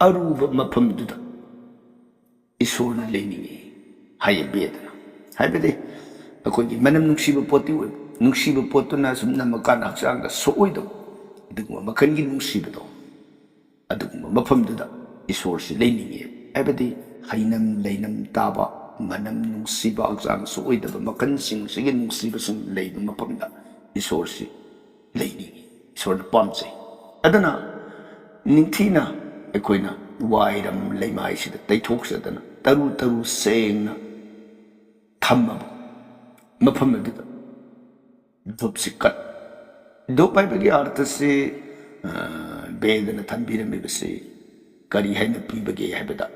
ꯑꯔꯨꯕ ꯃꯐꯝꯗꯨꯗ ꯏꯁꯣꯔꯅ ꯂꯩꯅꯤꯡꯉꯤ ꯍꯥꯏꯌꯦ ꯕꯦꯗꯅ ꯍꯥꯏꯕꯗꯤ ꯑꯩꯈꯣꯏꯒꯤ ꯃꯅꯝ ꯅꯨꯡꯁꯤꯕ ꯄꯣꯠꯇꯤ ꯑꯣꯏꯕ ꯅꯨꯡꯁꯤꯕ ꯄꯣꯠꯇꯨꯅ ꯁꯨꯝ ꯅꯝꯃꯀꯥꯟꯗ ꯍꯛꯆꯥꯡꯗ ꯁꯣꯛꯑꯣꯏꯗꯕ ꯑꯗꯨꯒꯨꯝꯕ ꯃꯈꯜꯒꯤ ꯅꯨꯡꯁꯤꯕꯗꯣ ꯑꯗꯨꯒꯨꯝꯕ ꯃꯐꯝꯗꯨꯗ ꯏꯁꯣꯔꯁꯤ ꯂꯩꯅꯤꯡꯉꯤ ꯍꯥꯏꯕꯗꯤ ꯍꯩꯅꯝ ꯂꯩꯅꯝ ꯇꯥꯕ ꯃꯅꯝ ꯅꯨꯡꯁꯤꯕ ꯍꯛꯆꯥꯡ ꯁꯣꯛꯑꯣꯏꯗꯕ ꯃꯈꯜꯁꯤꯡꯁꯤꯒꯤ ꯅꯨꯡꯁꯤꯕꯁꯤꯡ ꯂꯩꯕ ꯃꯐꯝꯗ ꯏꯁꯣꯔꯁꯤ ꯂꯩꯅꯤꯡꯉꯤ ꯏꯁꯣꯔꯅ ꯄꯥꯝꯖꯩ ꯑꯗꯨꯅ ꯅꯤꯡꯊꯤꯅ ꯑꯩꯈꯣꯏꯅ ꯋꯥꯏꯔꯝ ꯂꯩꯃꯥꯏꯁꯤꯗ ꯇꯩꯊꯣꯛꯆꯗꯅ ꯇꯔꯨ ꯇꯔꯨ ꯁꯦꯡꯅ ꯊꯝꯃꯕ ꯃꯐꯝ ꯑꯗꯨꯗ ꯙꯨꯞꯁꯤ ꯀꯠ ꯙꯨꯞ ꯍꯥꯏꯕꯒꯤ ꯑꯥꯔꯊꯁꯤ ꯕꯦꯗꯅ ꯊꯝꯕꯤꯔꯝꯃꯤꯕꯁꯤ ꯀꯔꯤ ꯍꯥꯏꯅ ꯄꯤꯕꯒꯦ ꯍꯥꯏꯕꯗ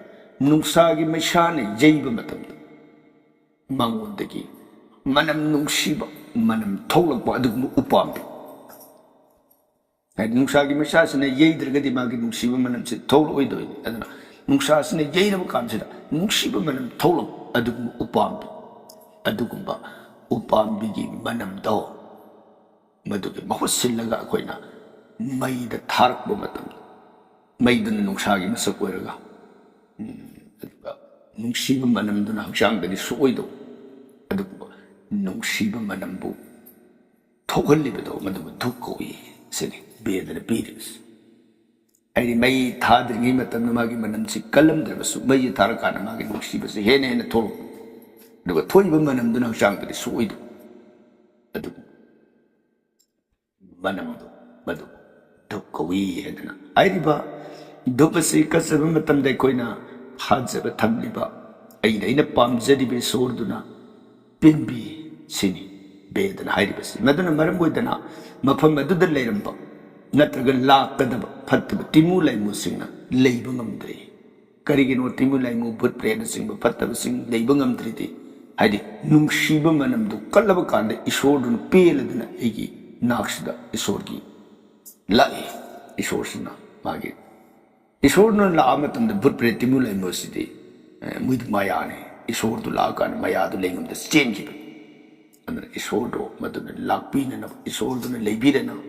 ꯅꯨꯡꯁꯥꯒꯤ ꯃꯩꯁꯥꯅ ꯌꯩꯕ ꯃꯇꯝꯗ ꯃꯉꯣꯟꯗꯒꯤ ꯃꯅꯝ ꯅꯨꯡꯁꯤꯕ ꯃꯅꯝ ꯊꯣꯛꯂꯛꯄ ꯑꯗꯨꯒꯨꯝꯕ ꯎꯄꯥꯝꯕꯤ ꯍꯥꯏꯗꯤ ꯅꯨꯡꯁꯥꯒꯤ ꯃꯩꯁꯥꯁꯤꯅ ꯌꯩꯗ꯭ꯔꯒꯗꯤ ꯃꯥꯒꯤ ꯅꯨꯡꯁꯤꯕ ꯃꯅꯝꯁꯤ ꯊꯣꯛꯂꯛꯑꯣꯏꯗꯣꯏꯅꯤ ꯑꯗꯨꯅ ꯅꯨꯡꯁꯥꯁꯤꯅ ꯌꯩꯔꯕ ꯀꯥꯟꯁꯤꯗ ꯅꯨꯡꯁꯤꯕ ꯃꯅꯝ ꯊꯣꯛꯂꯛꯄ ꯑꯗꯨꯒꯨꯝꯕ ꯎꯄꯥꯝꯕꯤ ꯑꯗꯨꯒꯨꯝꯕ ꯎꯄꯥꯝꯕꯤꯒꯤ ꯃꯅꯝꯗꯣ ꯃꯗꯨꯒꯤ ꯃꯍꯨꯠ ꯁꯤꯜꯂꯒ ꯑꯩꯈꯣꯏꯅ ꯃꯩꯗ ꯊꯥꯔꯛꯄ ꯃꯇꯝꯗ ꯃꯩꯗꯨꯅ ꯅꯨꯡꯁꯥꯒꯤ ꯃꯁꯛ ꯑꯣꯏꯔꯒ ꯑꯗꯨꯒ ꯅꯨꯡꯁꯤꯕ ꯃꯅꯝꯗꯨꯅ ꯍꯛꯆꯥꯡꯗꯗꯤ ꯁꯣꯛꯑꯣꯏꯗꯧ ꯑꯗꯨꯒꯨꯝꯕ ꯅꯨꯡꯁꯤꯕ ꯃꯅꯝꯕꯨ ꯊꯣꯛꯍꯜꯂꯤꯕꯗꯣ ꯃꯗꯨꯕꯨ ꯙꯨꯞ ꯀꯧꯏ ꯁꯤꯅꯤ ꯕꯦꯗꯅ ꯄꯤꯔꯤꯕꯁꯤ ꯍꯥꯏꯗꯤ ꯃꯩ ꯊꯥꯗ꯭ꯔꯤꯉꯩ ꯃꯇꯝꯗ ꯃꯥꯒꯤ ꯃꯅꯝꯁꯤ ꯀꯜꯂꯝꯗ꯭ꯔꯕꯁꯨ ꯃꯩ ꯊꯥꯔꯀꯥꯟꯗ ꯃꯥꯒꯤ ꯅꯨꯡꯁꯤꯕꯁꯤ ꯍꯦꯟꯅ ꯍꯦꯟꯅ ꯊꯣꯛꯂꯛꯄ ꯑꯗꯨꯒ ꯊꯣꯛꯏꯕ ꯃꯅꯝꯗꯨꯅ ꯍꯛꯆꯥꯡꯗꯗꯤ ꯁꯣꯛꯑꯣꯏꯗꯧ ꯑꯗꯨꯕꯨ ꯃꯅꯝꯗꯣ ꯃꯗꯨ ꯙꯨꯞ ꯀꯧꯏ ꯍꯥꯏꯗꯅ ꯍꯥꯏꯔꯤꯕ ꯙꯨꯞ ꯑꯁꯤ ꯀꯠꯆꯕ ꯃꯇꯝꯗ ꯑꯩꯈꯣꯏꯅ ꯊꯥꯖꯕ ꯊꯝꯂꯤꯕ ꯑꯩꯅ ꯄꯥꯝꯖꯔꯤꯕ ꯏꯁꯣꯔꯗꯨꯅ ꯄꯦꯟꯕꯤ ꯁꯤꯅꯤ ꯕꯦꯗꯅ ꯍꯥꯏꯔꯤꯕꯁꯤ ꯃꯗꯨꯅ ꯃꯔꯝ ꯑꯣꯏꯗꯅ ꯃꯐꯝ ꯑꯗꯨꯗ ꯂꯩꯔꯝꯕ ꯅꯠꯇ꯭ꯔꯒ ꯂꯥꯛꯀꯗꯕ ꯐꯠꯇꯕ ꯇꯤꯃꯨ ꯂꯩꯃꯨꯁꯤꯡꯅ ꯂꯩꯕ ꯉꯝꯗ꯭ꯔꯤ ꯀꯔꯤꯒꯤꯅꯣ ꯇꯤꯃꯨ ꯂꯩꯃꯨ ꯚꯨꯠ ꯄ꯭ꯔꯦꯇꯅꯆꯤꯡꯕ ꯐꯠꯇꯕꯁꯤꯡ ꯂꯩꯕ ꯉꯝꯗ꯭ꯔꯤꯗꯤ ꯍꯥꯏꯗꯤ ꯅꯨꯡꯁꯤꯕ ꯃꯅꯝꯗꯨ ꯀꯜꯂꯕ ꯀꯥꯟꯗ ꯏꯁꯣꯔꯗꯨꯅ ꯄꯦꯜꯂꯗꯨꯅ ꯑꯩꯒꯤ ꯅꯥꯛꯁꯤꯗ ꯏꯁꯣꯔꯒꯤ ꯂꯥꯛꯏ ꯏꯁꯣꯔꯁꯤꯅ ꯃꯥꯒꯤ ꯏꯁꯣꯔꯗꯨꯅ ꯂꯥꯛꯑ ꯃꯇꯝꯗ ꯚꯨꯠ ꯄ꯭ꯔꯦꯠ ꯇꯤꯃꯨ ꯂꯩꯃꯨ ꯑꯁꯤꯗꯤ ꯃꯣꯏꯗꯤ ꯃꯌꯥꯅꯤ ꯏꯁꯣꯔꯗꯨ ꯂꯥꯛꯑꯀꯥꯟꯗ ꯃꯌꯥꯗꯨ ꯂꯩꯉꯝꯗ ꯆꯦꯟꯈꯤꯕ ꯑꯗꯨꯅ ꯏꯁꯣꯔꯗꯣ ꯃꯗꯨꯅ ꯂꯥꯛꯄꯤꯅꯅꯕ ꯏꯁꯣꯔꯗꯨꯅ ꯂꯩꯕꯤꯔꯅꯕ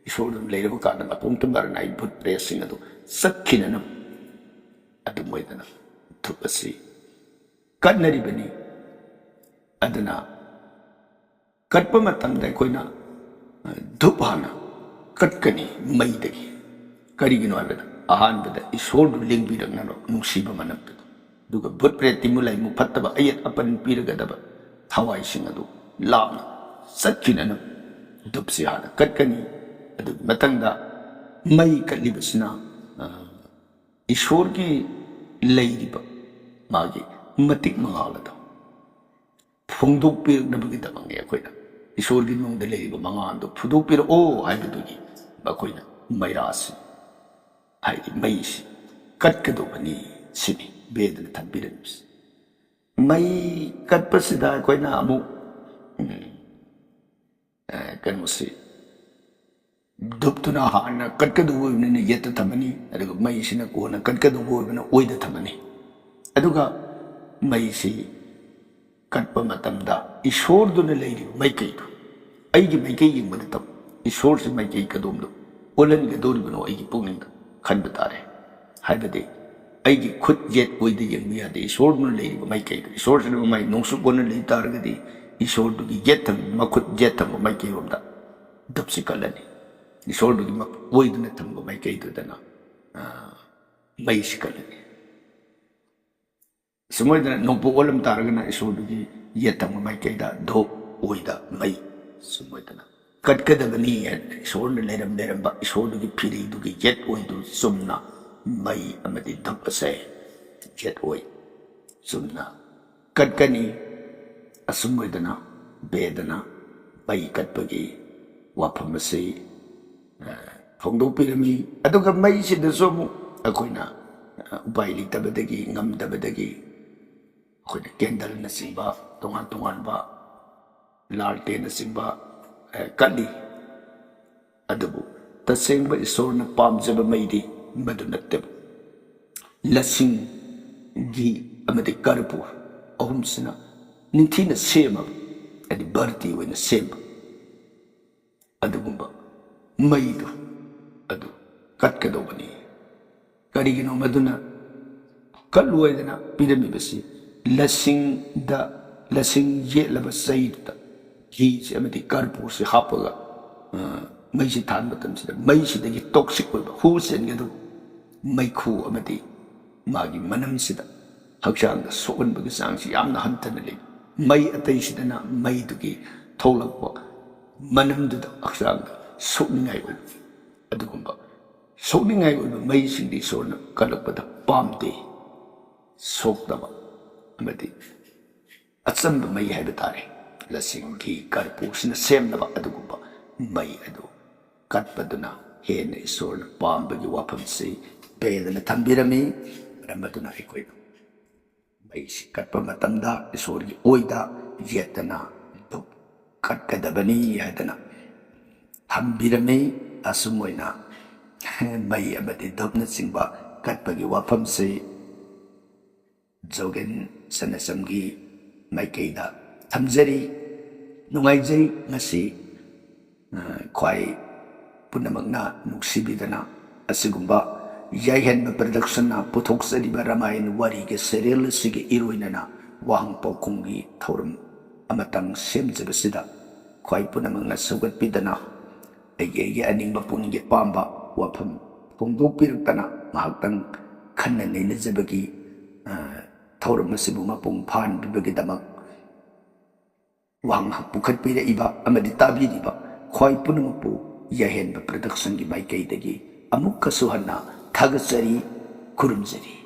ꯏꯁꯣꯔꯗꯨꯅ ꯂꯩꯔꯕ ꯀꯥꯟꯗ ꯃꯇꯣꯝꯇ ꯃꯔꯅꯥꯏ ꯚꯨꯠ ꯄ꯭ꯔꯦꯠꯁꯤꯡ ꯑꯗꯨ ꯆꯠꯈꯤꯅꯅꯕ ꯑꯗꯨꯝ ꯑꯣꯏꯗꯅ ꯙꯨꯞ ꯑꯁꯤ ꯀꯠꯅꯔꯤꯕꯅꯤ ꯑꯗꯨꯅ ꯀꯠꯄ ꯃꯇꯝꯗ ꯑꯩꯈꯣꯏꯅ ꯙꯨꯞ ꯍꯥꯟꯅ ꯀꯠꯀꯅꯤ ꯃꯩꯗꯒꯤ ꯀꯔꯤꯒꯤꯅꯣ ꯍꯥꯏꯕꯗ ꯑꯍꯥꯟꯕꯗ ꯏꯁꯣꯔꯗꯨ ꯂꯦꯡꯕꯤꯔꯛꯅꯕ ꯅꯨꯡꯁꯤꯕ ꯃꯅꯝꯗꯨꯗ ꯑꯗꯨꯒ ꯚꯨꯠ ꯄ꯭ꯔꯦꯠ ꯇꯤꯃꯨ ꯂꯩꯃꯨ ꯐꯠꯇꯕ ꯑꯌꯦꯠ ꯑꯄꯟ ꯄꯤꯔꯒꯗꯕ ꯊꯋꯥꯏꯁꯤꯡ ꯑꯗꯨ ꯂꯥꯞꯅ ꯆꯠꯈꯤꯅꯅꯕ ꯙꯨꯞꯁꯤ ꯍꯥꯟꯅ ꯀꯠꯀꯅꯤ ꯑꯗꯨꯒꯤ ꯃꯊꯪꯗ ꯃꯩ ꯀꯠꯂꯤꯕꯁꯤꯅ ꯏꯁꯣꯔꯒꯤ ꯂꯩꯔꯤꯕ ꯃꯥꯒꯤ ꯃꯇꯤꯛ ꯃꯉꯥꯜ ꯑꯗꯣ ꯐꯣꯡꯗꯣꯛꯄꯤꯔꯛꯅꯕꯒꯤꯗꯃꯛꯅꯤ ꯑꯩꯈꯣꯏꯅ ꯏꯁꯣꯔꯒꯤ ꯃꯅꯨꯡꯗ ꯂꯩꯔꯤꯕ ꯃꯉꯥꯜꯗꯣ ꯐꯨꯗꯣꯛꯄꯤꯔꯛꯑꯣ ꯍꯥꯏꯕꯗꯨꯒꯤ ꯑꯩꯈꯣꯏꯅ ꯃꯩꯔꯥꯁꯤ ꯍꯥꯏꯗꯤ ꯃꯩꯁꯤ ꯀꯠꯀꯗꯧꯕꯅꯤ ꯁꯤꯅꯤ ꯕꯦꯗꯅ ꯊꯝꯕꯤꯔꯝꯃꯤꯁꯤ ꯃꯩ ꯀꯠꯄꯁꯤꯗ ꯑꯩꯈꯣꯏꯅ ꯑꯃꯨꯛ ꯀꯩꯅꯣꯁꯤ ꯙꯨꯞꯇꯨꯅ ꯍꯥꯟꯅ ꯀꯠꯀꯗꯧꯕ ꯑꯣꯏꯕꯅꯤꯅ ꯌꯦꯠꯇ ꯊꯝꯃꯅꯤ ꯑꯗꯨꯒ ꯃꯩꯁꯤꯅ ꯀꯣꯟꯅ ꯀꯠꯀꯗꯧꯕ ꯑꯣꯏꯕꯅ ꯑꯣꯏꯗ ꯊꯝꯃꯅꯤ ꯑꯗꯨꯒ ꯃꯩꯁꯤ ꯀꯠꯄ ꯃꯇꯝꯗ ꯏꯁꯣꯔꯗꯨꯅ ꯂꯩꯔꯤꯕ ꯃꯥꯏꯀꯩꯗꯨ ꯑꯩꯒꯤ ꯃꯥꯏꯀꯩ ꯌꯦꯡꯕ ꯅꯠꯇꯕ ꯏꯁꯣꯔꯁꯤ ꯃꯥꯏꯀꯩ ꯀꯗꯣꯝꯗꯣ ꯑꯣꯜꯍꯟꯒꯗꯧꯔꯤꯕꯅꯣ ꯑꯩꯒꯤ ꯄꯨꯛꯅꯤꯡꯗ ꯈꯟꯕ ꯇꯥꯔꯦ ꯍꯥꯏꯕꯗꯤ ꯑꯩꯒꯤ ꯈꯨꯠ ꯌꯦꯠ ꯑꯣꯏꯗ ꯌꯦꯡꯕ ꯌꯥꯗꯦ ꯏꯁꯣꯔꯗꯨꯅ ꯂꯩꯔꯤꯕ ꯃꯥꯏꯀꯩꯗꯨ ꯏꯁꯣꯔꯁꯤꯅ ꯃꯥꯏ ꯅꯣꯡꯁꯨꯛ ꯑꯣꯟꯅ ꯂꯩ ꯇꯥꯔꯒꯗꯤ ꯏꯁꯣꯔꯗꯨꯒꯤ ꯌꯦꯠ ꯊꯪꯕ ꯃꯈꯨꯠ ꯌꯦꯠ ꯊꯪꯕ ꯃꯥꯏꯀꯩꯔꯣꯝꯗ ꯙꯨꯞꯁꯤ ꯀꯠꯂꯅꯤ ꯏꯁꯣꯔꯗꯨꯒꯤ ꯑꯣꯏꯗꯨꯅ ꯊꯝꯕ ꯃꯥꯏꯀꯩꯗꯨꯗꯅ ꯃꯩꯁꯤ ꯀꯠꯂꯅꯤ ꯁꯨꯃꯥꯏꯅ ꯅꯣꯡꯄꯣꯛ ꯑꯣꯜꯂꯝ ꯇꯥꯔꯒꯅ ꯏꯁꯣꯔꯗꯨꯒꯤ ꯌꯦꯠ ꯊꯪꯕ ꯃꯥꯏꯀꯩꯗ ꯙꯨꯞ ꯑꯣꯏꯗ ꯃꯩ ꯁꯨꯃꯥꯏꯅ ꯀꯠꯀꯗꯕꯅꯤ ꯍꯥꯏꯅ ꯏꯁꯣꯔꯅ ꯂꯩꯔꯝꯕ ꯏꯁꯣꯔꯗꯨꯒꯤ ꯐꯤꯔꯤꯗꯨꯒꯤ ꯌꯦꯠ ꯑꯣꯏꯗꯨ ꯆꯨꯝꯅ ꯃꯩ ꯑꯃꯗꯤ ꯙꯨꯞ ꯑꯁꯦ ꯌꯦꯠ ꯑꯣꯏ ꯆꯨꯝꯅ ꯀꯠꯀꯅꯤ ꯑꯁꯨꯝ ꯑꯣꯏꯗꯅ ꯕꯦꯗꯅ ꯃꯩ ꯀꯠꯄꯒꯤ ꯋꯥꯐꯝ ꯑꯁꯤ ꯐꯣꯡꯗꯣꯛꯄꯤꯔꯝꯃꯤ ꯑꯗꯨꯒ ꯃꯩꯁꯤꯗꯁꯨ ꯑꯃꯨꯛ ꯑꯩꯈꯣꯏꯅ ꯎꯄꯥꯏ ꯂꯩꯇꯕꯗꯒꯤ ꯉꯝꯗꯕꯗꯒꯤ ꯑꯩꯈꯣꯏꯅ ꯀꯦꯟꯗꯜꯅꯆꯤꯡꯕ ꯇꯣꯉꯥꯟ ꯇꯣꯉꯥꯟꯕ ꯂꯥꯜꯇꯦꯟꯅꯆꯤꯡꯕ ꯀꯠꯂꯤ ꯑꯗꯨꯕꯨ ꯇꯁꯦꯡꯕ ꯏꯁꯣꯔꯅ ꯄꯥꯝꯖꯕ ꯃꯩꯗꯤ ꯃꯗꯨ ꯅꯠꯇꯦꯕ ꯂꯁꯤꯡꯒꯤ ꯑꯃꯗꯤ ꯀꯔꯄꯨꯔ ꯑꯍꯨꯝꯁꯤꯅ ꯅꯤꯡꯊꯤꯅ ꯁꯦꯝꯃꯕ ꯍꯥꯏꯗꯤ ꯚꯥꯔꯇꯤ ꯑꯣꯏꯅ ꯁꯦꯝꯕ ꯑꯗꯨꯒꯨꯝꯕ ꯃꯩꯗꯨ ꯑꯗꯨ ꯀꯠꯀꯗꯧꯕꯅꯤ ꯀꯔꯤꯒꯤꯅꯣ ꯃꯗꯨꯅ ꯀꯠꯂꯨ ꯍꯥꯏꯗꯅ ꯄꯤꯔꯝꯃꯤꯕꯁꯤ ꯂꯁꯤꯡꯗ ꯂꯁꯤꯡ ꯌꯦꯠꯂꯕ ꯆꯩꯗꯨꯗ ꯘꯤꯁꯤ ꯑꯃꯗꯤ ꯀꯔꯄꯨꯔꯁꯤ ꯍꯥꯞꯄꯒ ꯃꯩꯁꯤ ꯊꯥꯟꯕ ꯃꯇꯝꯁꯤꯗ ꯃꯩꯁꯤꯗꯒꯤ ꯇꯣꯛꯁꯤꯛ ꯑꯣꯏꯕ ꯍꯨ ꯆꯦꯟꯒꯗꯧꯕ ꯃꯩꯈꯨ ꯑꯃꯗꯤ ꯃꯥꯒꯤ ꯃꯅꯝꯁꯤꯗ ꯍꯛꯆꯥꯡꯗ ꯁꯣꯛꯍꯟꯕꯒꯤ ꯆꯥꯡꯁꯤ ꯌꯥꯝꯅ ꯍꯟꯊꯅ ꯂꯩ ꯃꯩ ꯑꯇꯩꯁꯤꯗꯅ ꯃꯩꯗꯨꯒꯤ ꯊꯣꯛꯂꯛꯄ ꯃꯅꯝꯗꯨꯗ ꯍꯛꯆꯥꯡꯗ ꯁꯣꯛꯅꯤꯡꯉꯥꯏ ꯑꯣꯏꯕ ꯑꯗꯨꯒꯨꯝꯕ ꯁꯣꯛꯅꯤꯡꯉꯥꯏ ꯑꯣꯏꯕ ꯃꯩꯁꯤꯡꯗꯤ ꯏꯁꯣꯔꯅ ꯀꯠꯂꯛꯄꯗ ꯄꯥꯝꯗꯦ ꯁꯣꯛꯇꯕ ꯑꯃꯗꯤ ꯑꯆꯝꯕ ꯃꯩ ꯍꯥꯏꯕ ꯇꯥꯔꯦ ꯂꯁꯤꯡꯒꯤ ꯀꯔꯄꯨꯔꯁꯤꯅ ꯁꯦꯝꯅꯕ ꯑꯗꯨꯒꯨꯝꯕ ꯃꯩ ꯑꯗꯨ ꯀꯠꯄꯗꯨꯅ ꯍꯦꯟꯅ ꯏꯁꯣꯔꯅ ꯄꯥꯝꯕꯒꯤ ꯋꯥꯐꯝꯁꯤ ꯕꯦꯗꯅ ꯊꯝꯕꯤꯔꯝꯃꯤ ꯃꯔꯝ ꯑꯗꯨꯅ ꯑꯩꯈꯣꯏꯅ ꯃꯩꯁꯤ ꯀꯠꯄ ꯃꯇꯝꯗ ꯏꯁꯣꯔꯒꯤ ꯑꯣꯏꯗ ꯌꯦꯠꯇꯅ ꯙꯨꯞ ꯀꯠꯀꯗꯕꯅꯤ ꯍꯥꯏꯗꯅ ꯊꯝꯕꯤꯔꯝꯃꯤ ꯑꯁꯨꯝ ꯑꯣꯏꯅ ꯃꯩ ꯑꯃꯗꯤ ꯙꯨꯞꯅꯆꯤꯡꯕ ꯀꯠꯄꯒꯤ ꯋꯥꯐꯝꯁꯤ ꯖꯣꯒꯦꯟ ꯁꯅꯥꯆꯝꯒꯤ maikayda thamjari nungaijai ngasi khwai punamakna nuksibidana asigumba yaihenba production na puthokjariba Ramayan wari ge serial sige iroinana wahang paukhumgi thauram amatang semjabasida khwai punamakna sugatpidana aige aningba puningge pamba wafam pongdokpiraktana mahaktang khanna neilajabagi thauram asibu mapung phan bibagidamak wahang pukhatpira iba amadi tabiriba khwai punamakpu yahenba production gi maikaidagi amukka suhanna Thagatsari, Kurumjari.